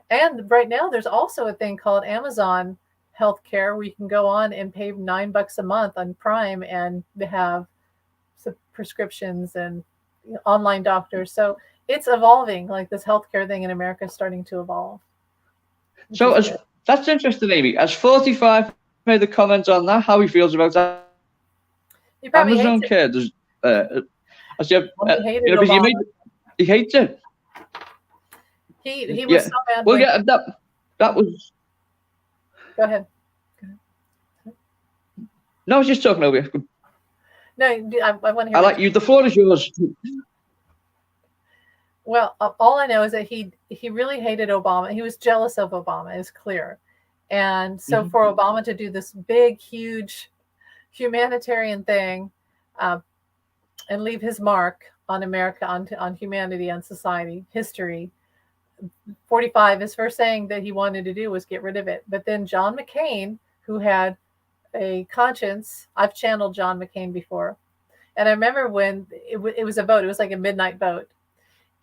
And right now there's also a thing called Amazon Healthcare where you can go on and pay $9 a month on Prime and have some prescriptions and online doctors. So it's evolving. Like this healthcare thing in America is starting to evolve. So that's interesting, Amy. Has 45 made a comment on that? How he feels about that? He probably Amazon Care does. He hates it. He was so mad. Well, yeah, that was. Go ahead. No, I was just talking over you. No, I want to hear. I like you. The floor is yours. Well, all I know is that he really hated Obama. He was jealous of Obama. It's clear. And so for Obama to do this big, huge humanitarian thing and leave his mark on America, on humanity, on society, history, 45, his first thing that he wanted to do was get rid of it. But then John McCain, who had a conscience, I've channeled John McCain before. And I remember when it was a vote, it was like a midnight vote.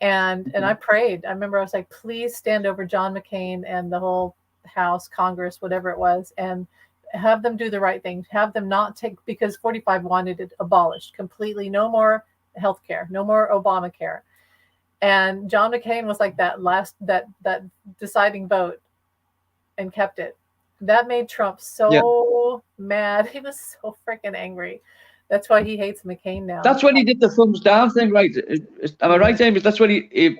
And I prayed. I remember I was like, please stand over John McCain and the whole House, Congress, whatever it was, and have them do the right thing. Have them not take, because 45 wanted it abolished completely. No more health care, no more Obamacare. And John McCain was like that deciding vote and kept it. That made Trump so mad. He was so freaking angry. That's why he hates McCain now. That's when he did the thumbs down thing, right? Am I right, Amy? That's when he did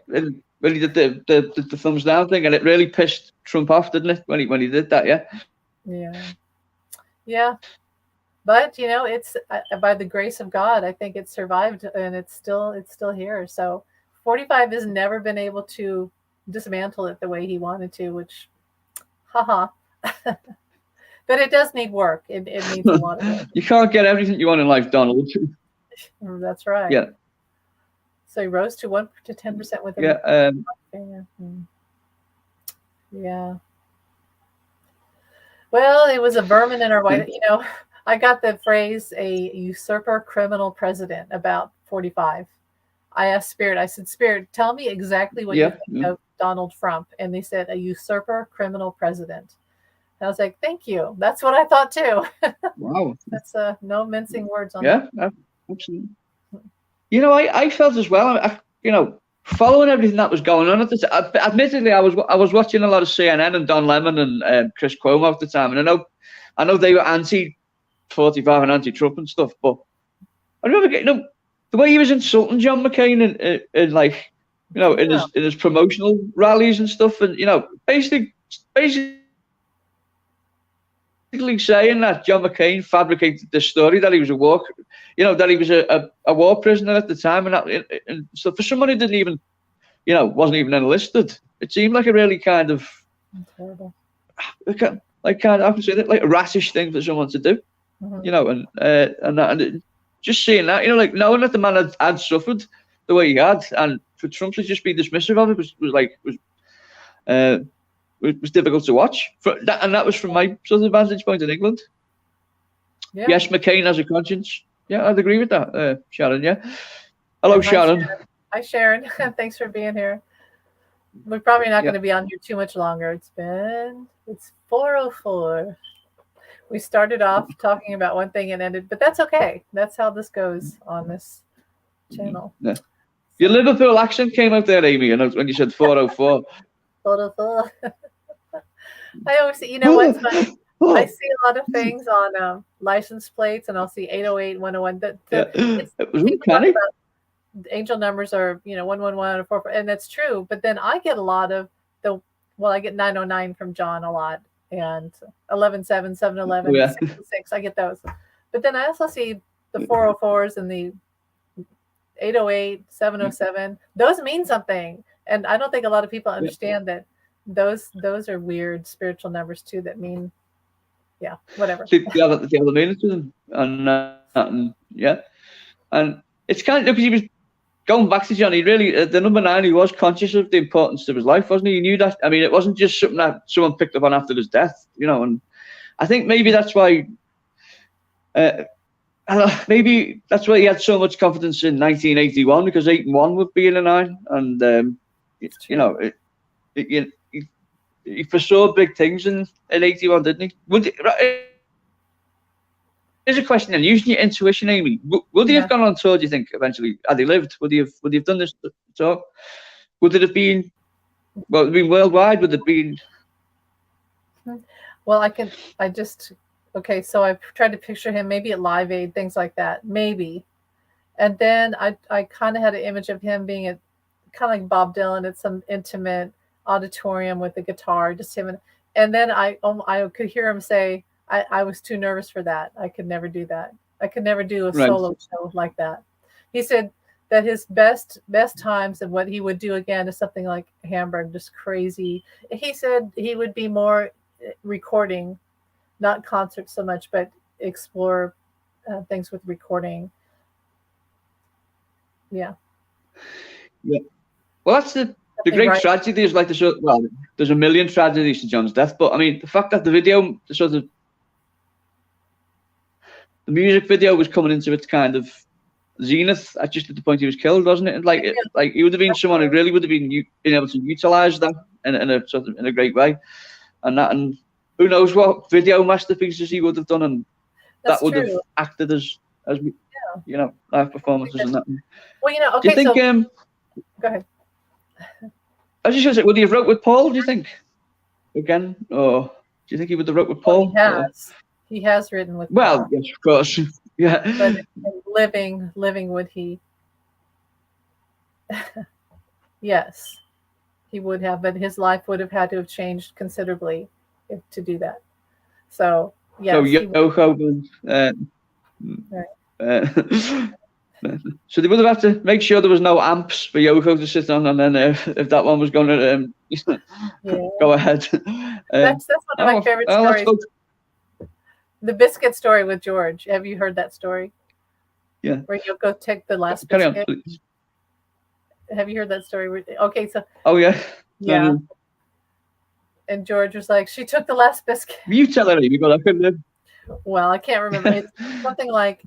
the thumbs down thing, and it really pissed Trump off, didn't it? When he did that, yeah. But it's by the grace of God, I think it survived, and it's still here. So 45 has never been able to dismantle it the way he wanted to, which, haha. But it does need work. It needs a lot of work. You can't get everything you want in life, Donald. That's right. Yeah. So he rose to 1 to 10% with him. Yeah. Well, it was a vermin in our White. I got the phrase "a usurper criminal president" about 45. I asked Spirit. I said, "Spirit, tell me exactly what you think of Donald Trump." And they said, "A usurper criminal president." I was like, thank you. That's what I thought too. Wow. That's no mincing words on that. Yeah, absolutely. I felt as well. Following everything that was going on at the time. Admittedly, I was watching a lot of CNN and Don Lemon and Chris Cuomo at the time, and I know they were anti-45 and anti-Trump and stuff. But I remember, the way he was insulting John McCain in his promotional rallies and stuff, and basically saying that John McCain fabricated the story that he was a war prisoner at the time, and so for someone who didn't even, wasn't even enlisted, it seemed like a really kind of terrible, I can say that, like a ratish thing for someone to do, and just seeing that, knowing that the man had suffered the way he had, and for Trump to just be dismissive of it was difficult to watch. That was from my sort of vantage point in England. Yeah. Yes, McCain has a conscience. Yeah, I'd agree with that, Sharon. Yeah. Hello, Sharon. Hi, Sharon. Thanks for being here. We're probably not going to be on here too much longer. It's 4:04. We started off talking about one thing and ended, but that's okay. That's how this goes on this channel. Yeah. Your Liverpool accent came out there, Amy, when you said 4:04. 4:04. I always see, what's funny? I see a lot of things on license plates, and I'll see 808, 101. It was uncanny. Angel numbers are 111 or 44, and that's true. But then I get a lot of I get 909 from John a lot, and 117, 711, 606. I get those. But then I also see the 404s and the 808, 707. Those mean something, and I don't think a lot of people understand that. Those are weird spiritual numbers too that mean, whatever. The other meaning to them, and it's kind of, because he was going back to John. He really, the number 9, he was conscious of the importance of his life, wasn't he? He knew that. I mean, it wasn't just something that someone picked up on after his death, and I think maybe that's why. Maybe that's why he had so much confidence in 1981, because 8 and 1 would be in a 9, and he foresaw big things in 81, didn't he? Here's a question then. Using your intuition, Amy, would he have gone on tour, do you think, eventually? Had he lived? Would he have done this tour? Would it have been, it'd been worldwide? Would it have been? Well, so I tried to picture him maybe at Live Aid, things like that, maybe. And then I kind of had an image of him being kind of like Bob Dylan at some intimate auditorium with a guitar, just him. And then I could hear him say, I was too nervous for that. I could never do that. I could never do a solo show like that. He said that his best times and what he would do again is something like Hamburg, just crazy. He said he would be more recording, not concerts so much, but explore things with recording. Yeah. Well, that's the great tragedy is like there's a million tragedies to John's death, but I mean the fact that the video, the music video was coming into its kind of zenith just at the point he was killed, wasn't it? And like he would have been someone who really would have been able to utilize that in a great way, and who knows what video masterpieces he would have done, and that would have acted as live performances and that. Well, okay. Do you think? Go ahead. I was just going to say, would he have wrote with Paul? Do you think again, or do you think he would have wrote with Paul? Well, he has written with. Well, yes, of course, yeah. But living, would he? Yes, he would have, but his life would have had to have changed considerably to do that. So yes. So Yoko so they would have had to make sure there was no amps for Yoko to sit on, and then if that one was going to go ahead. That's one of my favorite stories. The biscuit story with George. Have you heard that story? Yeah. Where Yoko took the last biscuit. Have you heard that story? Okay, so. Oh yeah. Yeah. And George was like, she took the last biscuit. You tell her, because I couldn't. Well, I can't remember. It's something like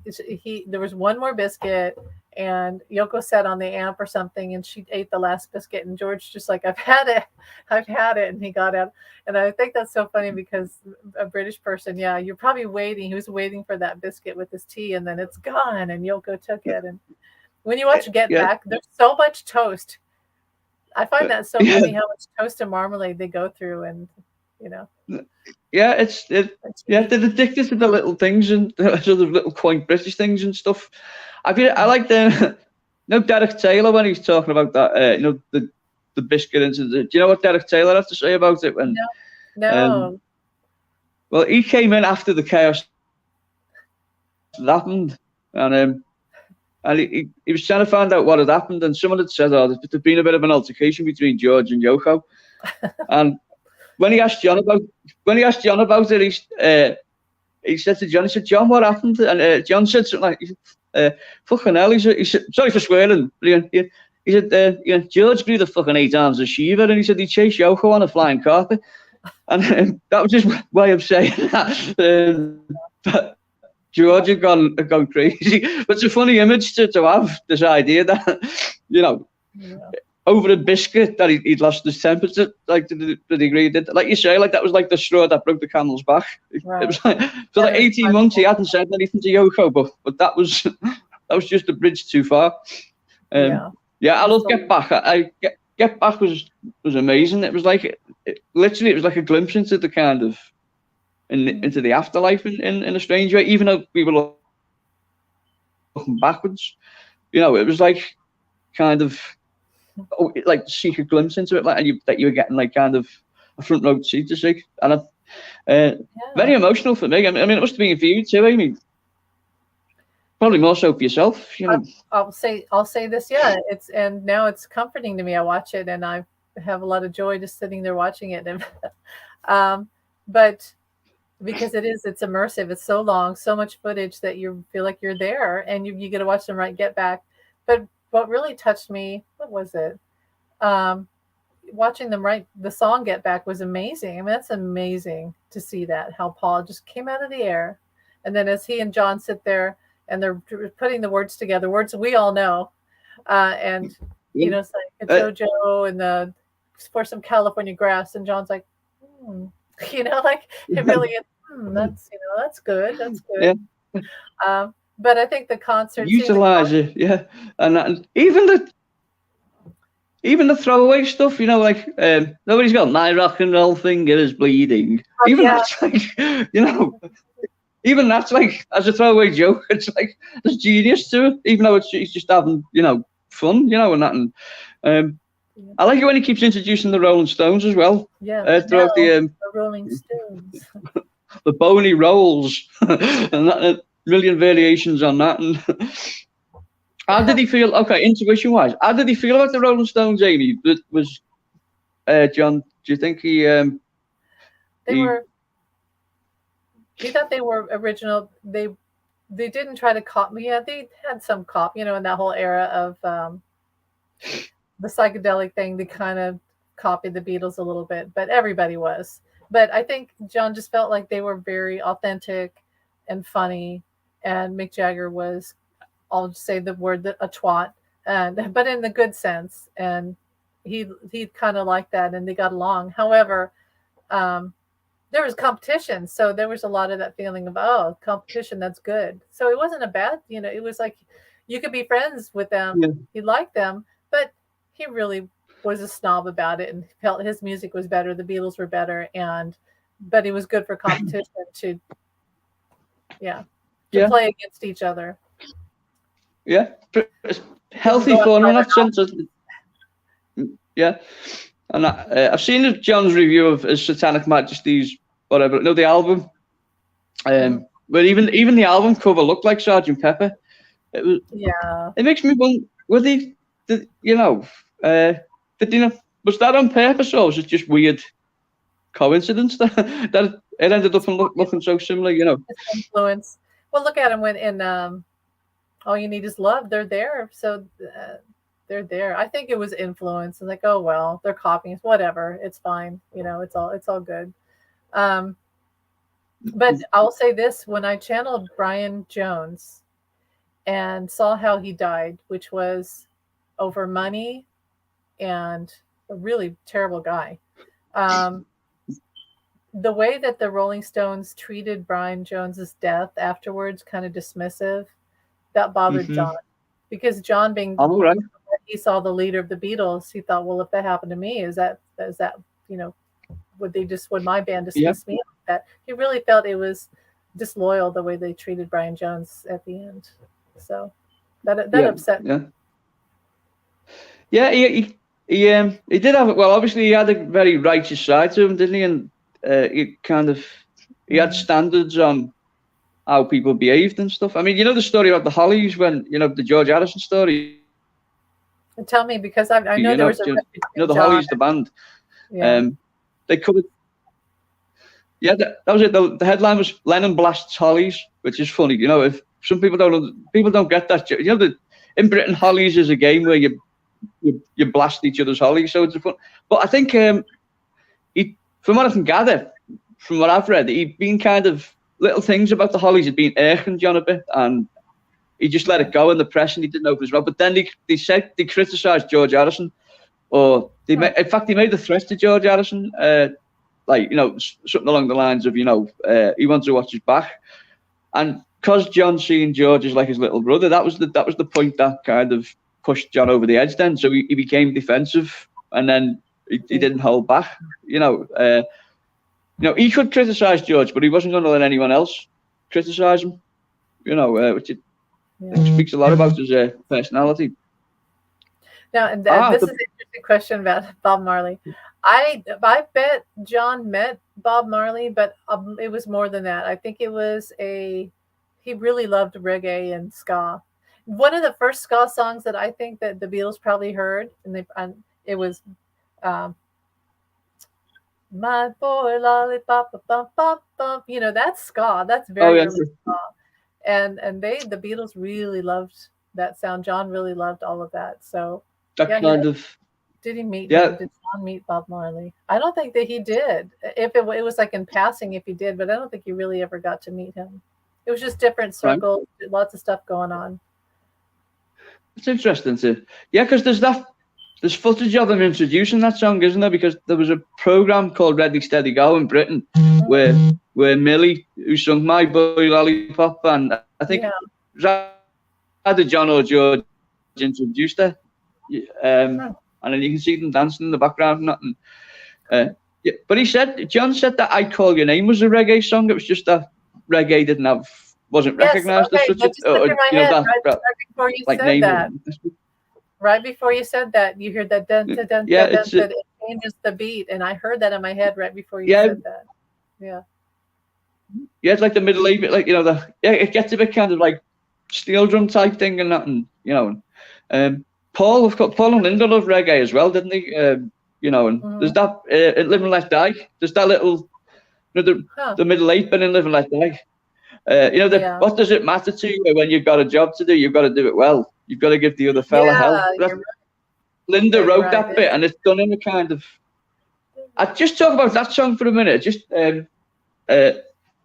there was one more biscuit, and Yoko sat on the amp or something, and she ate the last biscuit, and George just like, I've had it, and he got out. And I think that's so funny because a British person, you're probably waiting. He was waiting for that biscuit with his tea, and then it's gone, and Yoko took it. And when you watch Get Back, there's so much toast. I find that so funny how much toast and marmalade they go through, and Yeah, they're addicted to the little things and sort of little quaint British things and stuff. I like Derek Taylor when he's talking about that. The biscuit incident. Do you know what Derek Taylor had to say about it? No. Well, he came in after the chaos that happened, and he was trying to find out what had happened, and someone had said, there'd been a bit of an altercation between George and Yoko, and when he asked John about it, he said to John, he said, John, what happened? And John said something like, fucking hell. He said, sorry for swearing. He said, George grew the fucking 8 arms of Shiva, and he said he chased Yoko on a flying carpet. And that was his way of saying that George had gone crazy. But it's a funny image to have, this idea that, over a biscuit that he'd lost his temper to, like, to the degree that, like you say, like that was like the straw that broke the camel's back. Right. It was like, for like 18 months he hadn't said anything to Yoko, but that was just a bridge too far. I love Get Back. Get Back was amazing. It was like literally it was like a glimpse into the kind of into the afterlife in a strange way. Even though we were looking backwards, it was like kind of. Like to seek a glimpse into it, like, and that you were getting like kind of a front row seat to see, and very emotional for me. I mean, it must have been for you too, Amy. Probably more so for yourself, I'll say this, and now it's comforting to me. I watch it and I have a lot of joy just sitting there watching it, and but because it's immersive. It's so long, so much footage that you feel like you're there, and you get to watch them Get Back, but. What really touched me, what was it? Watching them write the song Get Back was amazing. I mean, that's amazing to see that, how Paul just came out of the air. And then as he and John sit there and they're putting the words together, words we all know. And, it's like a JoJo and for some California grass. And John's like, like it really is, that's, that's good. That's good. Yeah. But I think the concert utilize it, and even the throwaway stuff, like nobody's got my rock and roll finger is bleeding. That's like, even that's like as a throwaway joke, it's like there's genius to it, even though he's just having fun, and that, and I like it when he keeps introducing the Rolling Stones as well. Yeah, throughout the Rolling Stones. The Boney Rolls, and a million variations on that. And how did he feel? Okay, intuition-wise, how did he feel about the Rolling Stones, Amy? Was John? Do you think he? He thought they were original. They didn't try to copy. Yeah, they had some copy. In that whole era of the psychedelic thing, they kind of copied the Beatles a little bit, but everybody was. But I think John just felt like they were very authentic and funny, and Mick Jagger was, I'll just say the word, a twat, but in the good sense, and he kind of liked that, and they got along. However, there was competition, so there was a lot of that feeling of competition, that's good. So it wasn't a bad, it was like you could be friends with them, he liked them, but he really was a snob about it and felt his music was better, the Beatles were better, but it was good for competition to play against each other. Yeah, healthy fun in that sense. Yeah, and I've seen John's review of his Satanic Majesties, whatever. No, the album. But even the album cover looked like Sgt. Pepper. It was. Yeah. It makes me wonder. Was that on purpose, or was it just weird coincidence that it ended up looking so similar? It's influence. Well, look at him when in All You Need Is Love. They're there, so they're there. I think it was influence. Like, oh well, they're copying. Whatever, it's fine. It's all good. But I'll say this: when I channeled Brian Jones and saw how he died, which was over money and a really terrible guy. The way that the Rolling Stones treated Brian Jones's death afterwards, kind of dismissive, that bothered John, because John being he saw the leader of the Beatles, he thought, well, if that happened to me, is that would my band dismiss me like that? He really felt it was disloyal the way they treated Brian Jones at the end. So that upset me. Yeah, he did have, well, obviously he had a very righteous side to him, didn't he? And he had standards on how people behaved and stuff. I mean, the story about the Hollies, when the George Harrison story. Tell me, because I know there was the Hollies, the band. Yeah. They covered. Yeah, that was it. The headline was Lennon blasts Hollies, which is funny. If some people don't get that. In Britain, Hollies is a game where you blast each other's Hollies, so it's a fun. But I think from what I can gather, from what I've read, he'd been kind of little things about the Hollies had been irking John a bit, and he just let it go in the press, and he didn't open his mouth. But then they said they criticised George Harrison, or in fact, they made a threat to George Harrison, something along the lines of, he wants to watch his back, and because John seeing George as like his little brother, that was the point that kind of pushed John over the edge. Then, so he became defensive, and then he didn't hold back. He could criticise George, but he wasn't going to let anyone else criticise him. Which speaks a lot about his personality. Now, this is an interesting question about Bob Marley. I bet John met Bob Marley, but it was more than that. I think it was he really loved reggae and ska. One of the first ska songs that I think that the Beatles probably heard, and it was My Boy Lollipop, bump, bump, bump. That's ska. That's very early ska. And the Beatles really loved that sound. John really loved all of that. So did he meet him? Did John meet Bob Marley? I don't think that he did. If it was like in passing, if he did, but I don't think he really ever got to meet him. It was just different circles, lots of stuff going on. It's interesting too. Yeah, because there's footage of them introducing that song, isn't there? Because there was a program called Ready Steady Go in Britain where Millie, who sung My Boy Lollipop, and I think either John or George introduced her, and then you can see them dancing in the background. But John said that I Call Your Name was a reggae song. It was just that reggae wasn't recognised as such. Right before you said that. Right before you said that, you heard that dun, dun, dun, Yeah, dun, dun, it changes the beat, and I heard that in my head right before you said that. Yeah. Yeah, it's like the middle age, like, you know, it gets a bit kind of like steel drum type thing and that, and you know, Paul and Linda love reggae as well, didn't they? You know, and there's that Live and Let Die. There's that little, you know, the middle eight been in Live and Let Die. You know, what does it matter to you when you've got a job to do? You've got to do it well. You've got to give the other fella hell. Right. Linda wrote that bit, and it's done in a kind of. I'd just talk about that song for a minute. Just the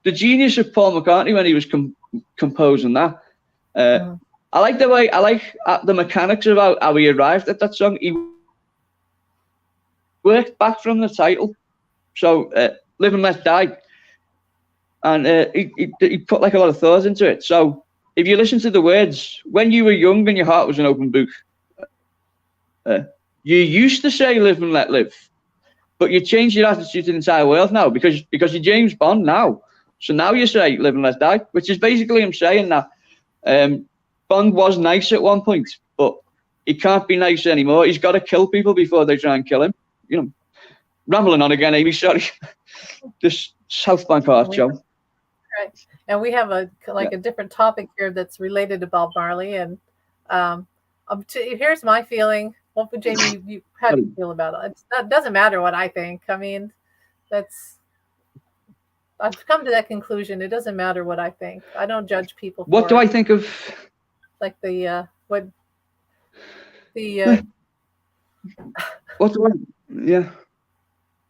genius of Paul McCartney when he was composing that. I like the way, the mechanics of how he arrived at that song. He worked back from the title, so Live and Let Die, and he put like a lot of thought into it. So if you listen to the words, when you were young and your heart was an open book, you used to say live and let live, but you changed your attitude to the entire world now because you're James Bond now. So now you say live and let die, which is basically him saying that Bond was nice at one point, but he can't be nice anymore. He's got to kill people before they try and kill him. You know, rambling on again, Amy. Sorry. This South Bank Art Show. Right, and we have a different topic here that's related to Bob Marley, and here's my feeling. What would Jamie? How do you feel about it? It doesn't matter what I think. I mean, I've come to that conclusion. It doesn't matter what I think. I don't judge people. What do I think of? Like what do I? Yeah.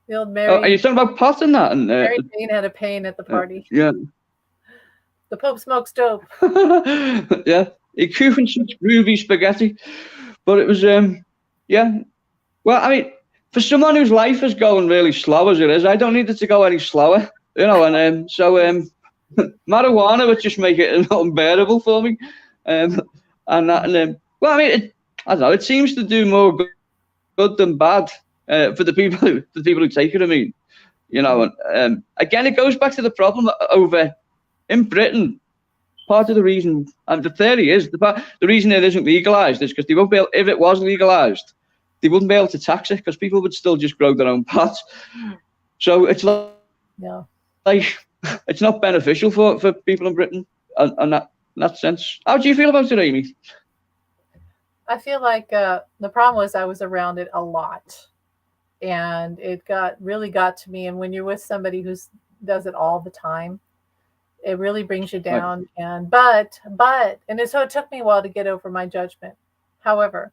The old Mary. Are you talking about pot and that? And Mary Jane had a pain at the party. Yeah. The Pope smokes dope. Yeah. He cooking such groovy spaghetti, but it was yeah. Well, I mean, for someone whose life is going really slow as it is, I don't need it to go any slower. You know, and so marijuana would just make it unbearable for me, and that, and well, I mean, I don't know. It seems to do more good than bad for the people who take it. I mean, you know, and again, it goes back to the problem over in Britain. Part of the reason, and the theory is the reason it isn't legalized is because they won't be able, if it was legalized, they wouldn't be able to tax it because people would still just grow their own pot. So it's like. Yeah. Like, it's not beneficial for people in Britain in that sense. How do you feel about it, Amy? I feel like the problem was I was around it a lot, and it really got to me. And when you're with somebody who does it all the time, it really brings you down. Right. And so it took me a while to get over my judgment. However,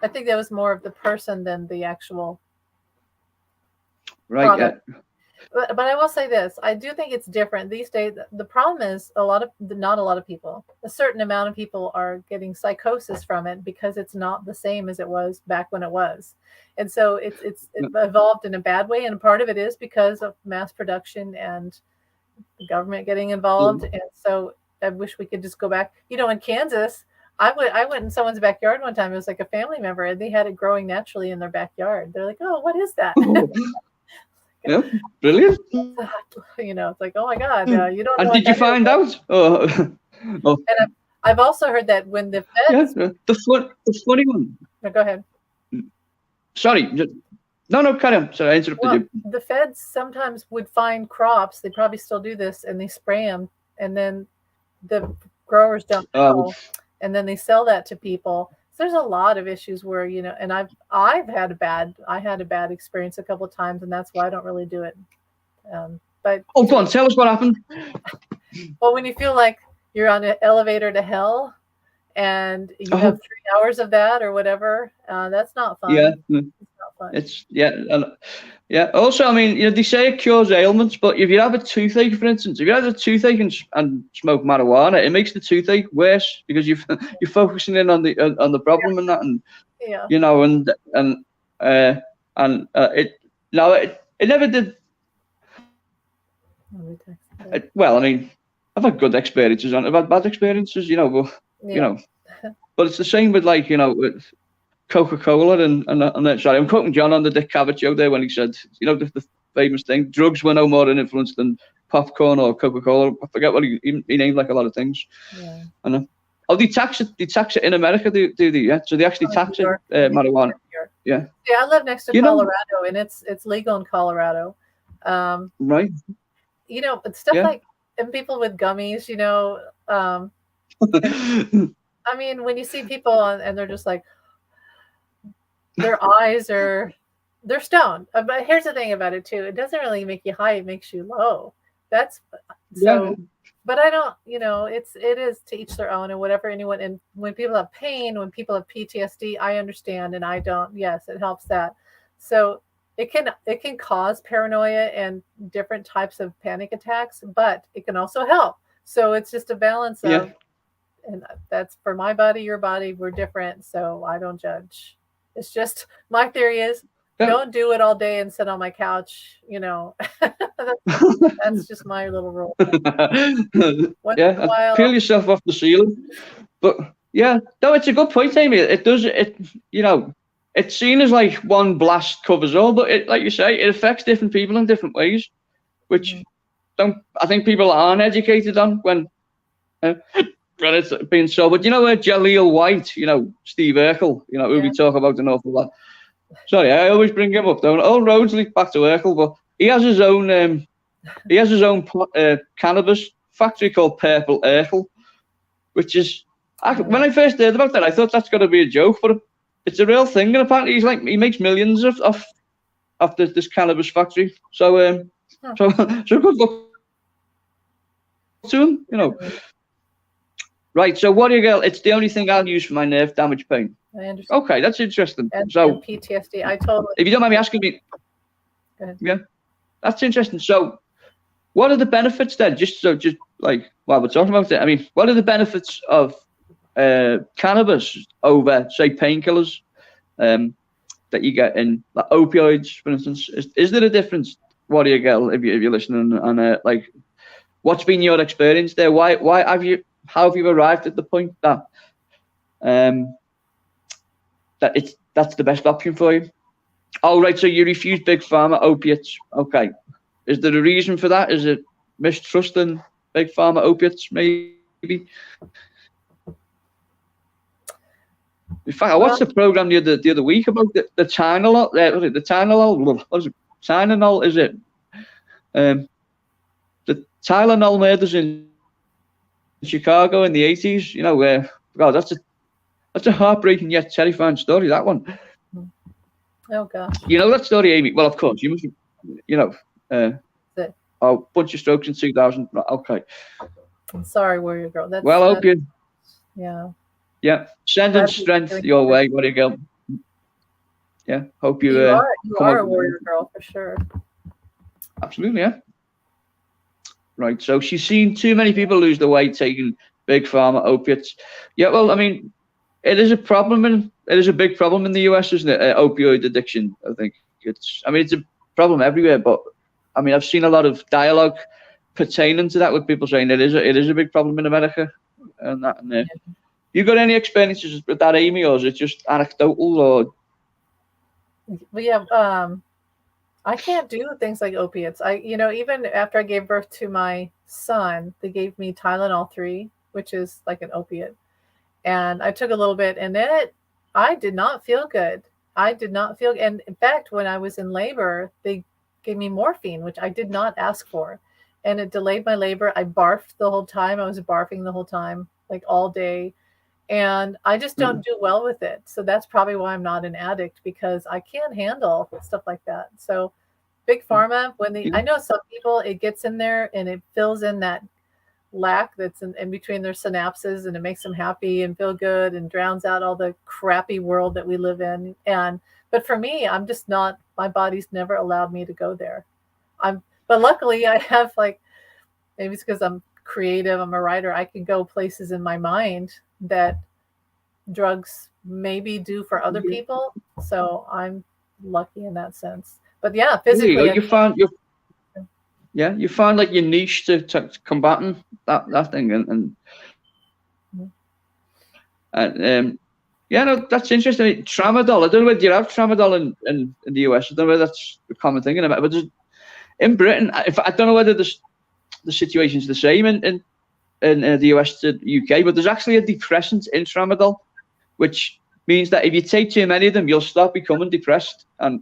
I think that was more of the person than the actual product. Yeah. But I will say this, I do think it's different these days. The problem is not a lot of people, a certain amount of people are getting psychosis from it because it's not the same as it was back when it was. And so it's evolved in a bad way. And part of it is because of mass production and the government getting involved. And so I wish we could just go back, you know, in Kansas, I went in someone's backyard one time. It was like a family member and they had it growing naturally in their backyard. They're like, oh, what is that? Yeah, brilliant. You know, it's like, oh my God, you don't know. And did you find out? Oh. And I've also heard that when the feds. Yeah, the funny one. No, go ahead. Sorry. No, carry on. Sorry, I interrupted you. The feds sometimes would find crops. They probably still do this, and they spray them, and then the growers don't know, and then they sell that to people. There's a lot of issues where, you know, and I had a bad experience a couple of times, and that's why I don't really do it. But go on, tell us what happened. Well, when you feel like you're on an elevator to hell, and you have 3 hours of that or whatever, that's not fun. Yeah, it's not fun. Yeah. Also, I mean, you know, they say it cures ailments, but if you have a toothache, for instance, if you have a toothache and smoke marijuana, it makes the toothache worse because you're focusing in on the problem and that, and you know, and it never did. Well, I mean, I've had good experiences on it. I've had bad experiences, you know, but you know, but it's the same with, like, you know, with Coca-Cola and sorry, I'm quoting John on the Dick Cavett show there when he said, you know, the famous thing, drugs were no more an influence than popcorn or Coca-Cola. I forget what he named, like a lot of things. Yeah. I know. they tax it. They tax it in America. Do they? Yeah. So they actually tax it, marijuana. Yeah. Yeah, I live next to Colorado, and it's legal in Colorado. Right. You know, it's stuff like, and people with gummies. You know, I mean, when you see people and they're just like, their eyes are, they're stoned. But here's the thing about it too: it doesn't really make you high; it makes you low. That's so. Yeah. But I don't, you know, it is to each their own, and whatever anyone. And when people have pain, when people have PTSD, I understand, and I don't. Yes, it helps that. So it can cause paranoia and different types of panic attacks, but it can also help. So it's just a balance of, and that's for my body, your body, we're different, so I don't judge. It's just my theory is don't do it all day and sit on my couch, you know. That's just my little rule. Peel yourself off the ceiling. But yeah, no, it's a good point, Amy. You know, it's seen as like one blast covers all, but it, like you say, it affects different people in different ways, which I think people aren't educated on when it's being so. But you know, Jaleel White, you know, Steve Urkel, you know, who we talk about an awful lot. Sorry, I always bring him up. Don't all roads lead back to Urkel, but he has his own cannabis factory called Purple Urkel, which is when I first heard about that, I thought that's got to be a joke, but it's a real thing, and apparently he makes millions of this cannabis factory. So so good luck to him, you know. Right, so Warrior Girl, it's the only thing I'll use for my nerve damage pain. I understand. Okay, that's interesting. And PTSD, I totally. If you don't mind me asking me, go ahead. Yeah, that's interesting. So, what are the benefits then? Just like while we're talking about it, I mean, what are the benefits of cannabis over, say, painkillers that you get in like opioids, for instance? Is there a difference, Warrior Girl, if you're listening? And like, what's been your experience there? How have you arrived at the point that that's the best option for you? Oh, right. So you refuse big pharma opiates. Okay. Is there a reason for that? Is it mistrusting big pharma opiates, maybe? In fact, I watched a program the other week about the Tylenol. The Tylenol. What is it? Tylenol, is it? The Tylenol murders in Chicago in the 80s. You know, God, that's a heartbreaking yet terrifying story. That one. Oh gosh. You know that story, Amy? Well, of course you must. You know. Bunch of strokes in 2000. Okay. I'm sorry, Warrior Girl. I hope you. Yeah. Yeah. Sending strength your way, Warrior Girl. Yeah. Hope you. You are a Warrior Girl for sure. Absolutely, yeah. Right. So she's seen too many people lose their weight taking big pharma opiates. Yeah. Well, I mean, it is a problem, and it is a big problem in the US, isn't it? Opioid addiction. I think it's a problem everywhere, but I mean, I've seen a lot of dialogue pertaining to that with people saying it is a big problem in America, and that. And you got any experiences with that, Amy, or is it just anecdotal? Or yeah, I can't do things like opiates. Even after I gave birth to my son, they gave me Tylenol 3, which is like an opiate, and I took a little bit, and I did not feel good. And in fact, when I was in labor, they gave me morphine, which I did not ask for, and it delayed my labor. I barfed the whole time. I was barfing the whole time, like all day, and I just don't do well with it. So that's probably why I'm not an addict, because I can't handle stuff like that. So big pharma, I know some people, it gets in there and it fills in that lack that's in between their synapses, and it makes them happy and feel good and drowns out all the crappy world that we live in. But for me, I'm just not, my body's never allowed me to go there. But luckily I have, like, maybe it's because I'm creative, I'm a writer, I can go places in my mind that drugs maybe do for other people. So I'm lucky in that sense. But yeah, physically. You found like your niche to combating that thing, and yeah, no, that's interesting. Tramadol. I don't know whether you have tramadol in the US. I don't know whether that's a common thing in America, but in Britain, I don't know whether the situation's the same in in the US to the UK, but there's actually a depressant in tramadol, which means that if you take too many of them, you'll start becoming depressed. And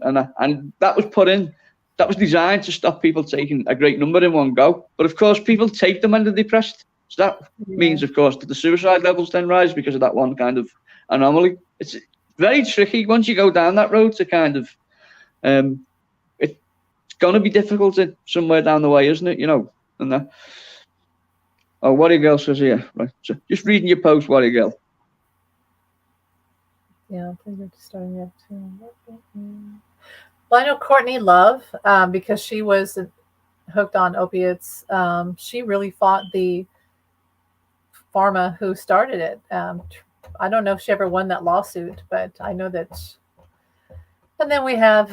that was designed to stop people taking a great number in one go. But of course, people take them when they're depressed. So that means, of course, that the suicide levels then rise because of that one kind of anomaly. It's very tricky once you go down that road to kind of, it's going to be difficult somewhere down the way, isn't it? You know, and that. Oh, Warrior Girl says here, right? So just reading your post, Warrior Girl. Yeah, please starting up too. Well, I know Courtney Love, because she was hooked on opiates. She really fought the pharma who started it. I don't know if she ever won that lawsuit, but I know that. And then we have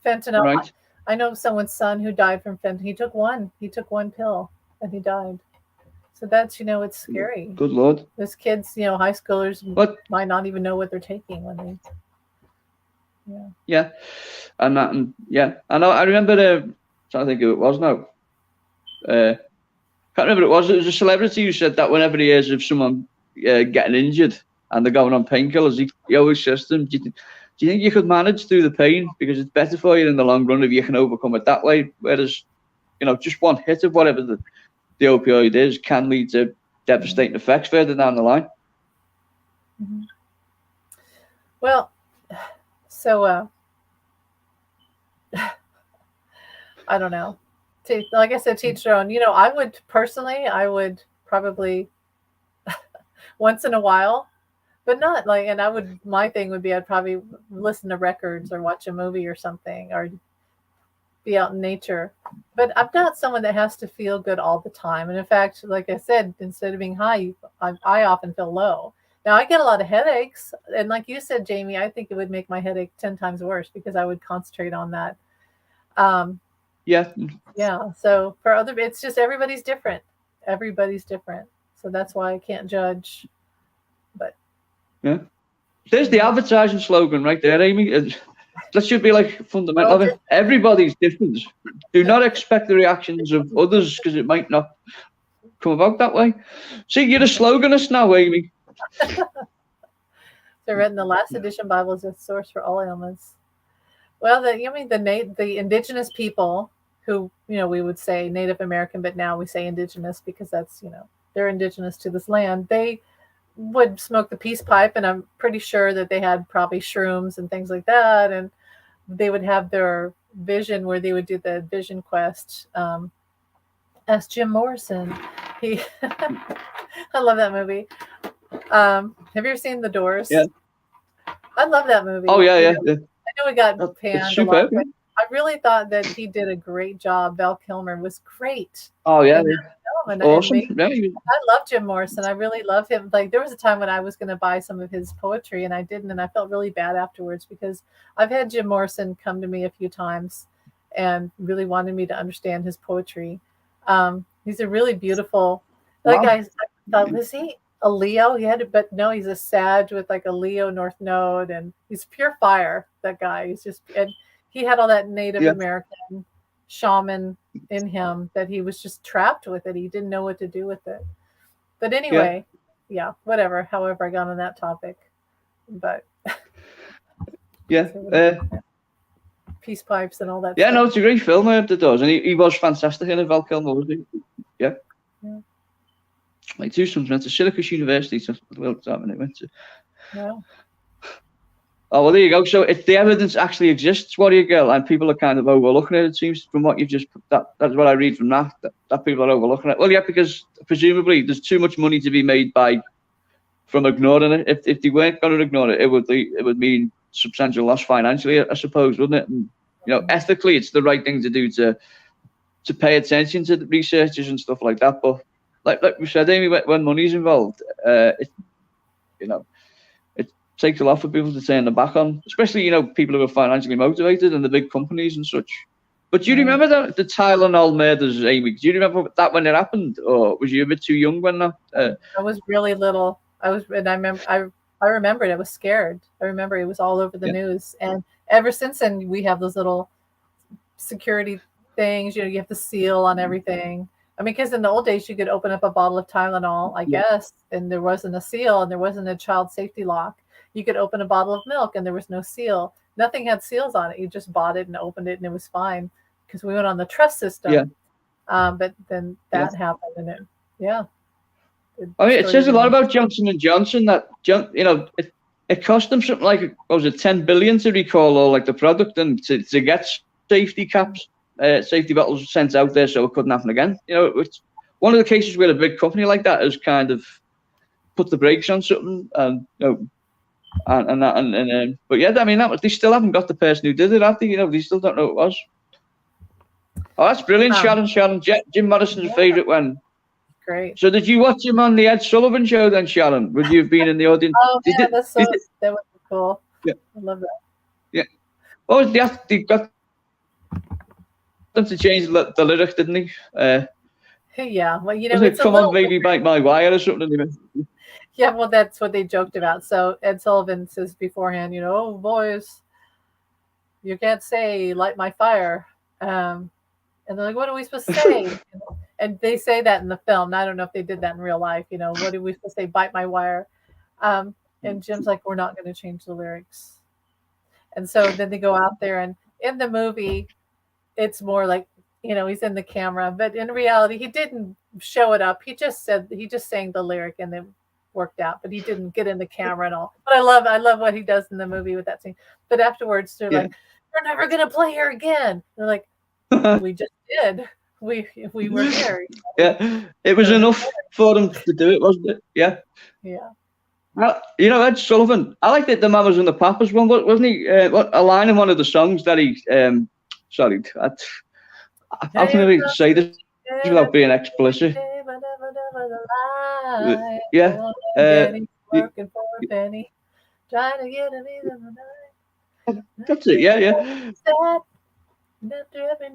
fentanyl. Right. I know someone's son who died from fentanyl. He took one pill and he died. So that's, it's scary. Good Lord. Those kids, high schoolers might not even know what they're taking when they. Yeah. And I remember, trying to think who it was now. Can't remember who it was. It was a celebrity who said that whenever he hears of someone getting injured and they're going on painkillers, he always says to them, do you think you could manage through the pain? Because it's better for you in the long run if you can overcome it that way. Whereas, just one hit of whatever the opioid is can lead to devastating effects further down the line. Mm-hmm. Well, so I don't know. Like I said, teach their own. I would probably once in a while, but not like. And my thing would be I'd probably listen to records or watch a movie or something or be out in nature. But I'm not someone that has to feel good all the time. And in fact, like I said, instead of being high, I often feel low. Now I get a lot of headaches. And like you said, Jamie, I think it would make my headache 10 times worse because I would concentrate on that. Yeah. So it's just everybody's different. So that's why I can't judge. But yeah. There's the advertising slogan right there, Amy. That should be like fundamental of it. Everybody's different. Do not expect the reactions of others because it might not come about that way. See, you're a sloganist now, Amy. So read the last edition Bible is a source for all ailments. Well, the indigenous people who, we would say Native American, but now we say indigenous because that's, they're indigenous to this land. They would smoke the peace pipe, and I'm pretty sure that they had probably shrooms and things like that, and they would have their vision where they would do the vision quest. As Jim Morrison, I love that movie. Have you ever seen The Doors? Yeah, I love that movie. Oh yeah. I know it got panned a lot, but I really thought that he did a great job. Val Kilmer was great. Oh yeah. Awesome. I love Jim Morrison. I really love him. Like there was a time when I was going to buy some of his poetry and I didn't, and I felt really bad afterwards because I've had Jim Morrison come to me a few times and really wanted me to understand his poetry. He's a really beautiful. Wow. Like I thought, was he a Leo? But no, he's a Sag with like a Leo North Node, and he's pure fire. That guy. He's just, and he had all that Native American shaman in him that he was just trapped with it. He didn't know what to do with it. But anyway, whatever. However, I got on that topic, but peace pipes and all that. Yeah, stuff. No, it's a great film. The Doors, and he was fantastic in it. Val Kilmer, was he? Yeah. My two sons went to Syracuse University, so went to. Yeah. Oh, well, there you go. So if the evidence actually exists, Warrior Girl, and people are kind of overlooking it, it seems from what you've just put, that's what I read from that people are overlooking it. Well, yeah, because presumably there's too much money to be made from ignoring it. If they weren't going to ignore it, it would mean substantial loss financially, I suppose, wouldn't it? And, ethically, it's the right thing to do to pay attention to the researchers and stuff like that. But like we said, Amy, when money's involved, it takes a lot for people to turn their back on, especially, people who are financially motivated and the big companies and such. But do you remember the Tylenol murders, Amy? Do you remember that when it happened, or was you a bit too young when that? I was really little. I remembered. I was scared. I remember it was all over the news, and ever since then we have those little security things. You have the seal on everything. I mean, because in the old days you could open up a bottle of Tylenol, I guess, and there wasn't a seal and there wasn't a child safety lock. You could open a bottle of milk and there was no seal. Nothing had seals on it. You just bought it and opened it and it was fine because we went on the trust system. Yeah. But then that happened and it, I mean, it says a lot about Johnson & Johnson that, it cost them something like, what was it, 10 billion to recall all like the product and to get safety caps, safety bottles sent out there so it couldn't happen again. It's one of the cases where a big company like that has kind of put the brakes on something, and but yeah, I mean, they still haven't got the person who did it, have they? They still don't know who it was. Oh, that's brilliant, Sharon. Jim Morrison's favourite one. Great. So did you watch him on the Ed Sullivan Show then, Sharon? Would you have been in the audience? Oh, yeah, that was cool. Yeah. I love that. Yeah. Oh, they got them to change the lyric, didn't he? Yeah. Well, it's come on, baby, bite my wire or something. Yeah, well, that's what they joked about. So Ed Sullivan says beforehand, oh, boys, you can't say light my fire. And they're like, what are we supposed to say? And they say that in the film. I don't know if they did that in real life. What are we supposed to say? Bite my wire. And Jim's like, we're not going to change the lyrics. And so then they go out there, and in the movie, it's more like, he's in the camera. But in reality, he didn't show it up. He just sang the lyric, and it worked out. But he didn't get in the camera and all. But I love what he does in the movie with that scene. But afterwards, they're like, we're never going to play her again. They're like, we just did. We were here. Yeah, it was enough for them to do it, wasn't it? Yeah. Yeah. Well, Ed Sullivan, I liked it, the Mamas and the Papas one, wasn't he? A line in one of the songs that he, sorry, how can I say this without being explicit? Yeah. Working for a penny, trying to get an even. That's it, yeah.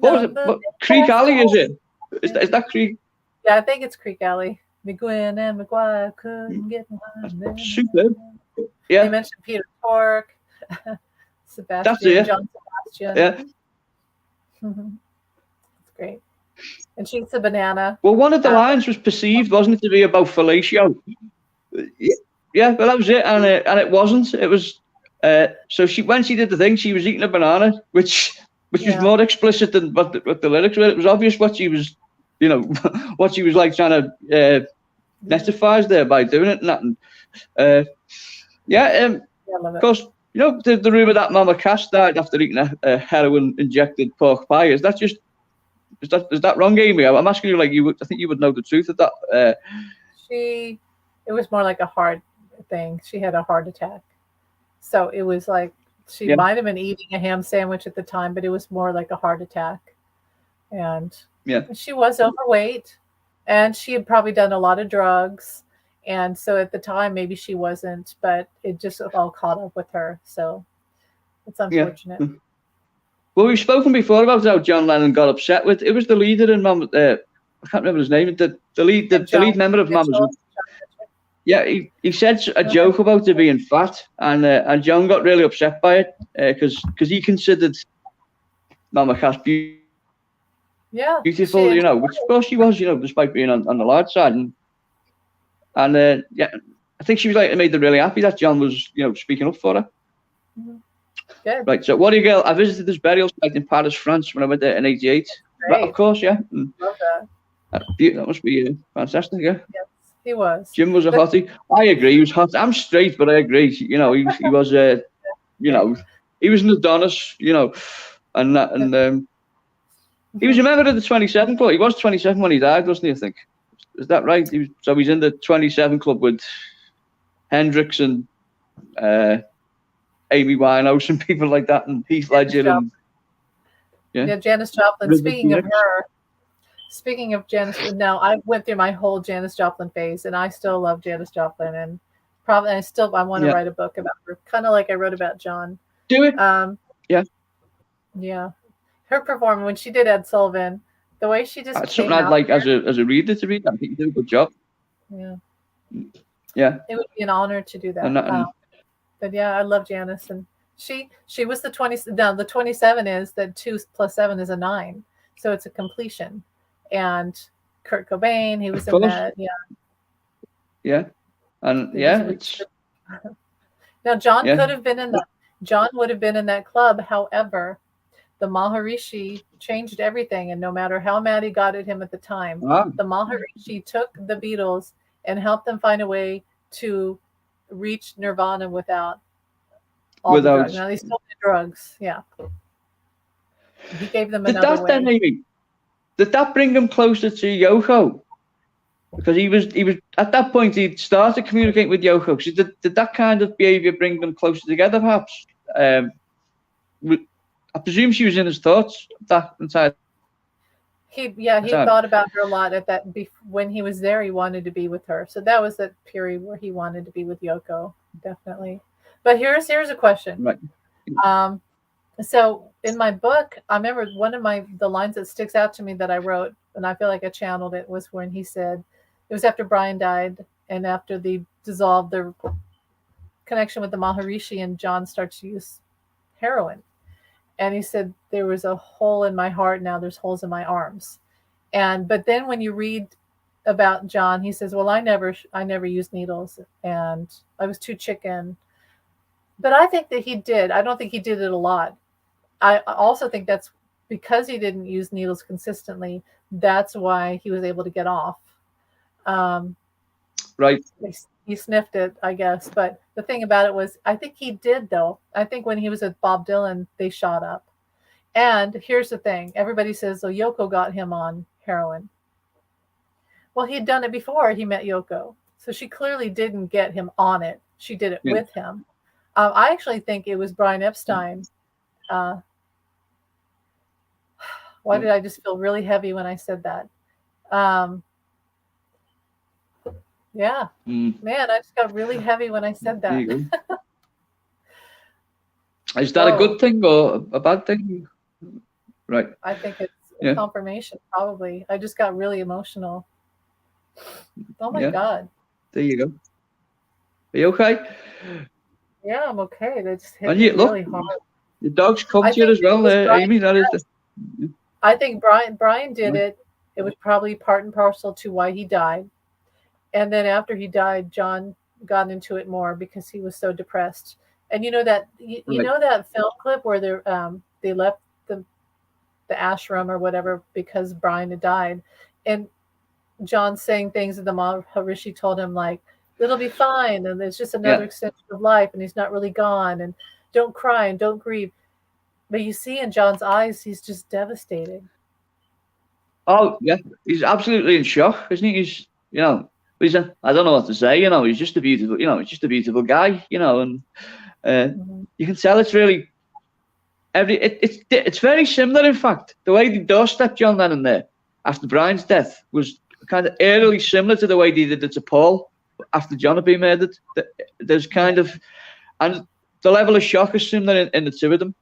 What was it? Creek Alley, is it? Is that Creek? Yeah, I think it's Creek Alley. McGuinn and McGuire couldn't get one. Superb. Yeah. They mentioned Peter Tork, Sebastian. That's it. John Sebastian. Yeah. That's great. And she's a banana. Well, one of the lines was perceived, wasn't it, to be about fellatio? Yeah, well, that was it, and it wasn't. It was. So when she did the thing, she was eating a banana, which was more explicit than what the lyrics were. It was obvious what she was, what she was like trying to necessify there by doing it and that. Of course, the rumour that Mama Cass died after eating a heroin-injected pork pie. Is that wrong, Amy? I'm asking you I think you would know the truth of that. It was more like a heart thing. She had a heart attack. So it was like she might have been eating a ham sandwich at the time, but it was more like a heart attack. And she was overweight, and she had probably done a lot of drugs. And so at the time, maybe she wasn't, but it just all caught up with her. So it's unfortunate. Yeah. Well, we've spoken before about how John Lennon got upset with. It was the leader in Mama. I can't remember his name. The lead member of Mama's. Yeah, he said a joke about her being fat, and John got really upset by it because he considered Mama Cass beautiful, which of course she was, despite being on the large side, and I think she was made them really happy that John was speaking up for her. Mm-hmm. Good. Right, so what do you go? I visited this burial site in Paris, France when I went there in '88. Right, of course, yeah. Love that. That must be fantastic, yeah. Yes. He was. Jim was a hottie. I agree. He was hot. I'm straight, but I agree. He was he was an Adonis. And he was a member of the 27 Club. He was 27 when he died, wasn't he? I think. Is that right? He's in the 27 Club with Hendrix and Amy Winehouse and people like that, and Heath Ledger and Janis Joplin. Speaking of Janis, I went through my whole Janis Joplin phase, and I still love Janis Joplin, and I want to write a book about her, kind of like I wrote about John. Do it. Yeah. Her performance when she did Ed Sullivan, the way she just that's something I'd like as a reader to read. I think you did a good job. Yeah. Yeah. It would be an honor to do that. But yeah, I love Janis, and she was the 20. Now the 27 is that 2 + 7 is a 9, so it's a completion. And Kurt Cobain. He was in that. Yeah. Yeah. And it's. Now, John could have been in that. John would have been in that club. However, the Maharishi changed everything. And no matter how mad he got at him at the time, the Maharishi took the Beatles and helped them find a way to reach Nirvana without the drugs. Now, they still did drugs. Yeah. He gave them another way. Did that bring him closer to Yoko? Because he was at that point he'd started communicating with Yoko. So did that kind of behaviour bring them closer together? Perhaps. I presume she was in his thoughts that entire. He thought about her a lot at that. When he was there, he wanted to be with her. So that was the period where he wanted to be with Yoko, definitely. But here's a question. Right. So in my book, I remember one of the lines that sticks out to me that I wrote, and I feel like I channeled it, was when he said, it was after Brian died and after they dissolved their connection with the Maharishi, and John starts to use heroin. And he said, there was a hole in my heart. Now there's holes in my arms. But then when you read about John, he says, well, I never used needles and I was too chicken. But I think that he did. I don't think he did it a lot. I also think that's because he didn't use needles consistently. That's why he was able to get off. Right. He sniffed it, I guess. But the thing about it was, I think he did, though. I think when he was with Bob Dylan, they shot up. And here's the thing. Everybody says, oh, Yoko got him on heroin. Well, he'd done it before he met Yoko. So she clearly didn't get him on it. She did it with him. I actually think it was Brian Epstein. Why did I just feel really heavy when I said that? Yeah. Man, I just got really heavy when I said that. Is that a good thing or a bad thing? Right. I think it's a confirmation, probably. I just got really emotional. Oh my God. There you go. Are you okay? Yeah, I'm okay. They just hit me really hard. Your dog's come to you as well, Amy. That is I think Brian did it. It was probably part and parcel to why he died. And then after he died, John got into it more because he was so depressed. And you know that know that film clip where they left the ashram or whatever because Brian had died, and John saying things that the Maharishi told him, like, it'll be fine, and it's just another extension of life, and he's not really gone, and don't cry and don't grieve. But you see in John's eyes, he's just devastated. Oh yeah, he's absolutely in shock, isn't he? He's I don't know what to say. He's just a beautiful. He's just a beautiful guy. And you can tell it's really it's very similar. In fact, the way they doorstepped John Lennon there after Brian's death was kind of eerily similar to the way they did it to Paul after John had been murdered. There's kind of, and the level of shock is similar in the two of them.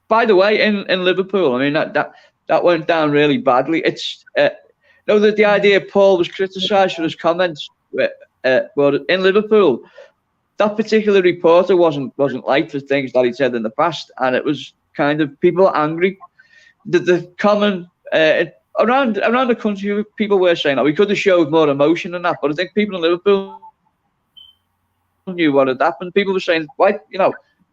By the way, in Liverpool, I mean that went down really badly. It's that the idea Paul was criticised for his comments. Well, in Liverpool, that particular reporter wasn't liked for things that he'd said in the past, and it was kind of people were angry. The common around the country, people were saying, "Oh, we could have showed more emotion than that." But I think people in Liverpool knew what had happened. People were saying, "Why,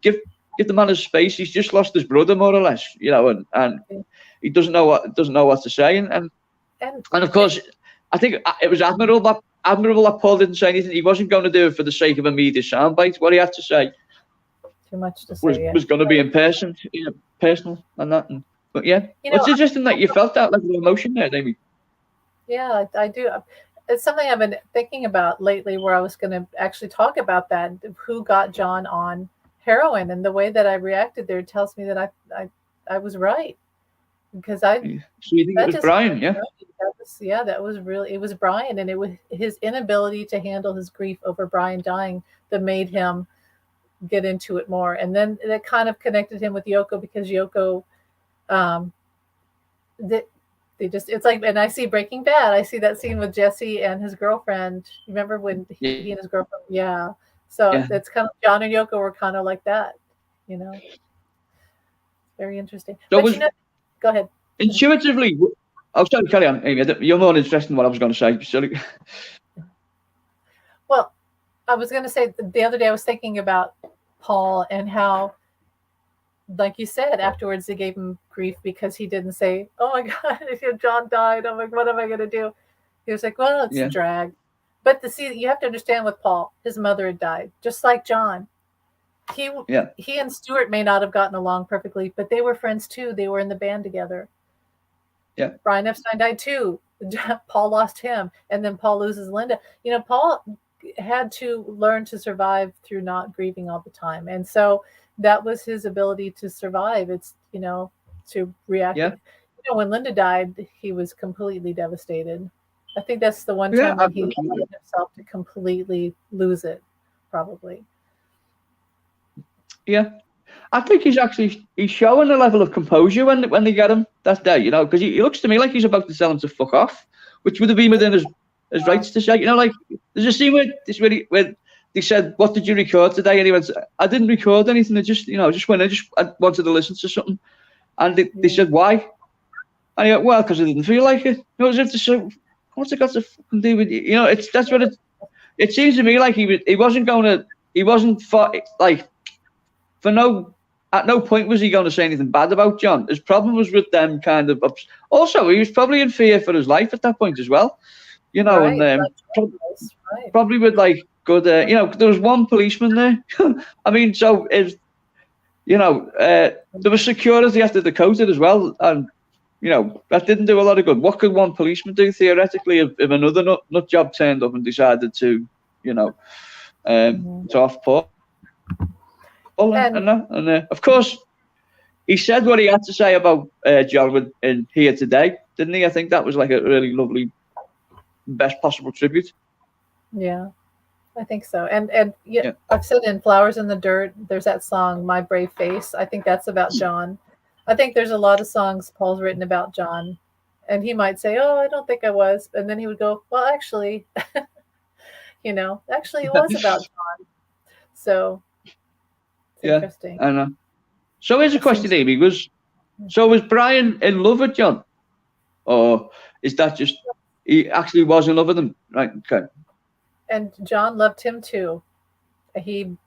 give the man his space. He's just lost his brother, more or less, and he doesn't know what to say." And of course, I think it was admirable that Paul didn't say anything. He wasn't going to do it for the sake of a media soundbite. What he had to say, too much to say, was going to be in person, personal, and that. But it's interesting that you felt that level of emotion there, Amy. Yeah, I do. It's something I've been thinking about lately, where I was going to actually talk about that. Who got John on heroin, and the way that I reacted there tells me that I was right. Because So you think it was Brian, yeah? That was really, it was Brian, and it was his inability to handle his grief over Brian dying that made him get into it more. And then that kind of connected him with Yoko, because Yoko, it's like, and I see Breaking Bad, I see that scene with Jesse and his girlfriend. Remember when he and his girlfriend, so it's kind of, John and Yoko were kind of like that, Very interesting. So but go ahead. Intuitively, Oh, sorry, carry on, Amy. You're more interested in what I was going to say. Sorry. Well, I was going to say the other day I was thinking about Paul and how, like you said, afterwards they gave him grief because he didn't say, "Oh my God, if John died, I'm like, what am I going to do?" He was like, "Well, it's a drag." But you have to understand with Paul, his mother had died, just like John. He and Stuart may not have gotten along perfectly, but they were friends too. They were in the band together. Yeah. Brian Epstein died too. Paul lost him, and then Paul loses Linda. Paul had to learn to survive through not grieving all the time, and so that was his ability to survive. It's to react. Yeah. When Linda died, he was completely devastated. I think that's the one time when he allowed himself to completely lose it, probably. Yeah, I think he's showing a level of composure when they get him that day, because he looks to me like he's about to tell him to fuck off, which would have been within his rights to say. Like there's a scene where they said, "What did you record today?" And he went, "I didn't record anything. I just went. I wanted to listen to something." And they said, "Why?" And he went, "Well, because I didn't feel like it." As if to say, "What's it got to fucking do with you?" That's what it seems to me like he wasn't at no point was he going to say anything bad about John. His problem was with them kind of. Also, he was probably in fear for his life at that point as well. Right, and probably with like good. There was one policeman there. I mean, so there was security after the Dakota as well, and that didn't do a lot of good. What could one policeman do theoretically if another nut job turned up and decided to, to off Paul? And of course, he said what he had to say about John in Here Today, didn't he? I think that was like a really lovely, best possible tribute. Yeah, I think so. And I've said in Flowers in the Dirt, there's that song, My Brave Face. I think that's about John. I think there's a lot of songs Paul's written about John. And he might say, "Oh, I don't think I was." And then he would go, "Well, actually, actually it was about John." So it's interesting. I know. So here's a question, Amy. Was Brian in love with John? Or is that just he actually was in love with him? Right, okay. And John loved him too. I think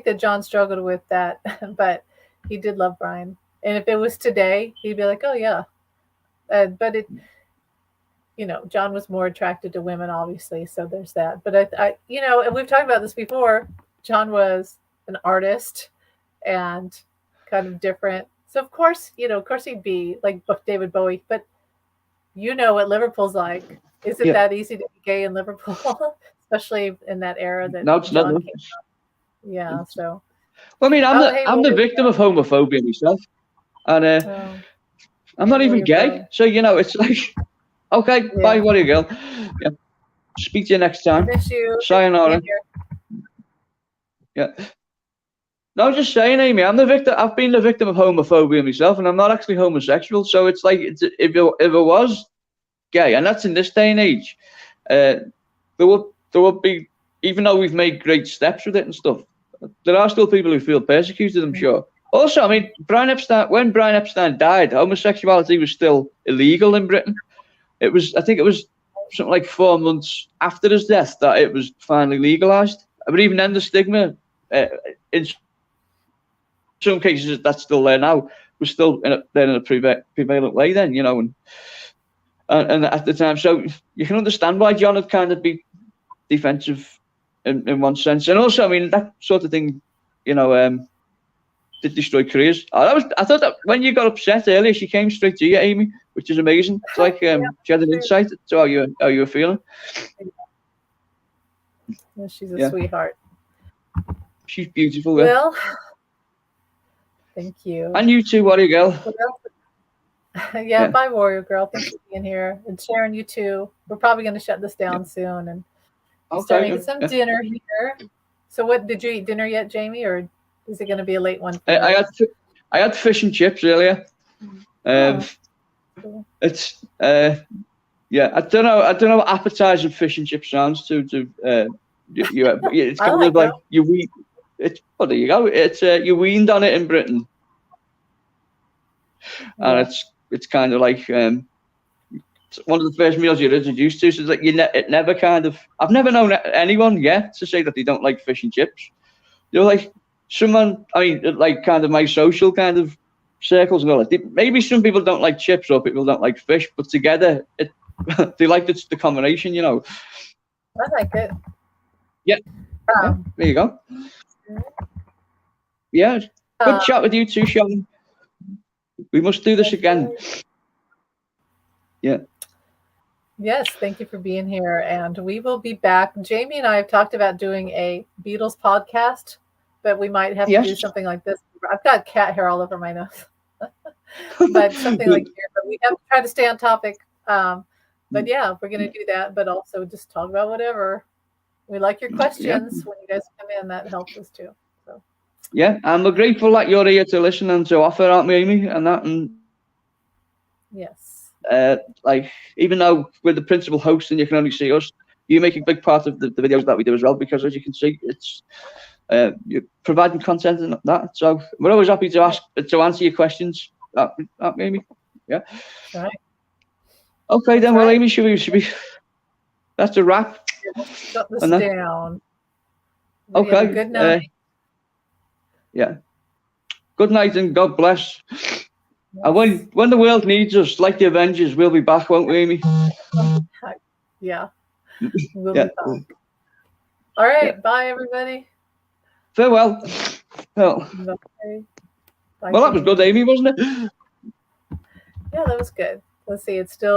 that John struggled with that, but he did love Brian. And if it was today, he'd be like, "Oh yeah." But John was more attracted to women, obviously. So there's that. But and we've talked about this before. John was an artist and kind of different. So of course he'd be like David Bowie. But what Liverpool's like. Is it that easy to be gay in Liverpool, especially in that era that no, it's John not. came up? Yeah. So. Well, I mean, I'm the victim of homophobia myself, and I'm not even gay. So it's like, okay, bye, what are you, girl? Yeah. Speak to you next time. I miss you. Sayonara. Yeah. No, just saying, Amy. I've been the victim of homophobia myself, and I'm not actually homosexual. So it's like, if it was gay, and that's in this day and age, there would be, even though we've made great steps with it and stuff, there are still people who feel persecuted, I'm sure. Also, I mean, when Brian Epstein died, homosexuality was still illegal in Britain. I think it was something like 4 months after his death that it was finally legalized. But even then, the stigma, in some cases, that's still there now, was still there in a prevalent way then, and at the time. So you can understand why John would kind of be defensive in one sense. And also, I mean, that sort of thing, did destroy careers. I thought that when you got upset earlier, she came straight to you, Amy, which is amazing. It's like she had an insight to how you were feeling. Yeah, she's a sweetheart. She's beautiful. Well, thank you. And you too, Warrior Girl. Bye, Warrior Girl. Thanks for being here. And Sharon, you too. We're probably going to shut this down soon and start making some dinner here. So what, did you eat dinner yet, Jamie, or is it going to be a late one? I had fish and chips earlier. Cool. It's I don't know what appetizing fish and chips sounds to it's kind of like you wean. Well, there you go. It's you weaned on it in Britain, and it's kind of like one of the first meals you're introduced to. So it's like it never kind of. I've never known anyone yet to say that they don't like fish and chips. You know, like someone. I mean, like kind of my social kind of circles and all that. Maybe some people don't like chips or people don't like fish, but together they like the combination. You know. I like it. Yeah. Yeah, there you go. Yeah, good chat with you too, Sean. We must do this again. Yeah. Yes, thank you for being here, and we will be back. Jamie and I have talked about doing a Beatles podcast, but we might have to do something like this. I've got cat hair all over my nose, but something like here. But we have to try to stay on topic. But yeah, we're going to do that, but also just talk about whatever. We like your questions when you guys come in. That helps us too. So. Yeah, and we're grateful that you're here to listen and to offer, aren't we, Amy? And yes. Like, even though we're the principal host and you can only see us, you make a big part of the videos that we do as well, because as you can see, it's you're providing content and that. So we're always happy to answer your questions. Amy. Yeah. Right. Okay, then. Well, Amy, should we? That's a wrap. Shut this down. Okay. Good night. Yeah. Good night and God bless. Yes. And when the world needs us, like the Avengers, we'll be back, won't we, Amy? Yeah. We'll be back. All right. Bye, everybody. Farewell. Well, bye. Well, that was good, Amy, wasn't it? Yeah, that was good. Let's see. It's still.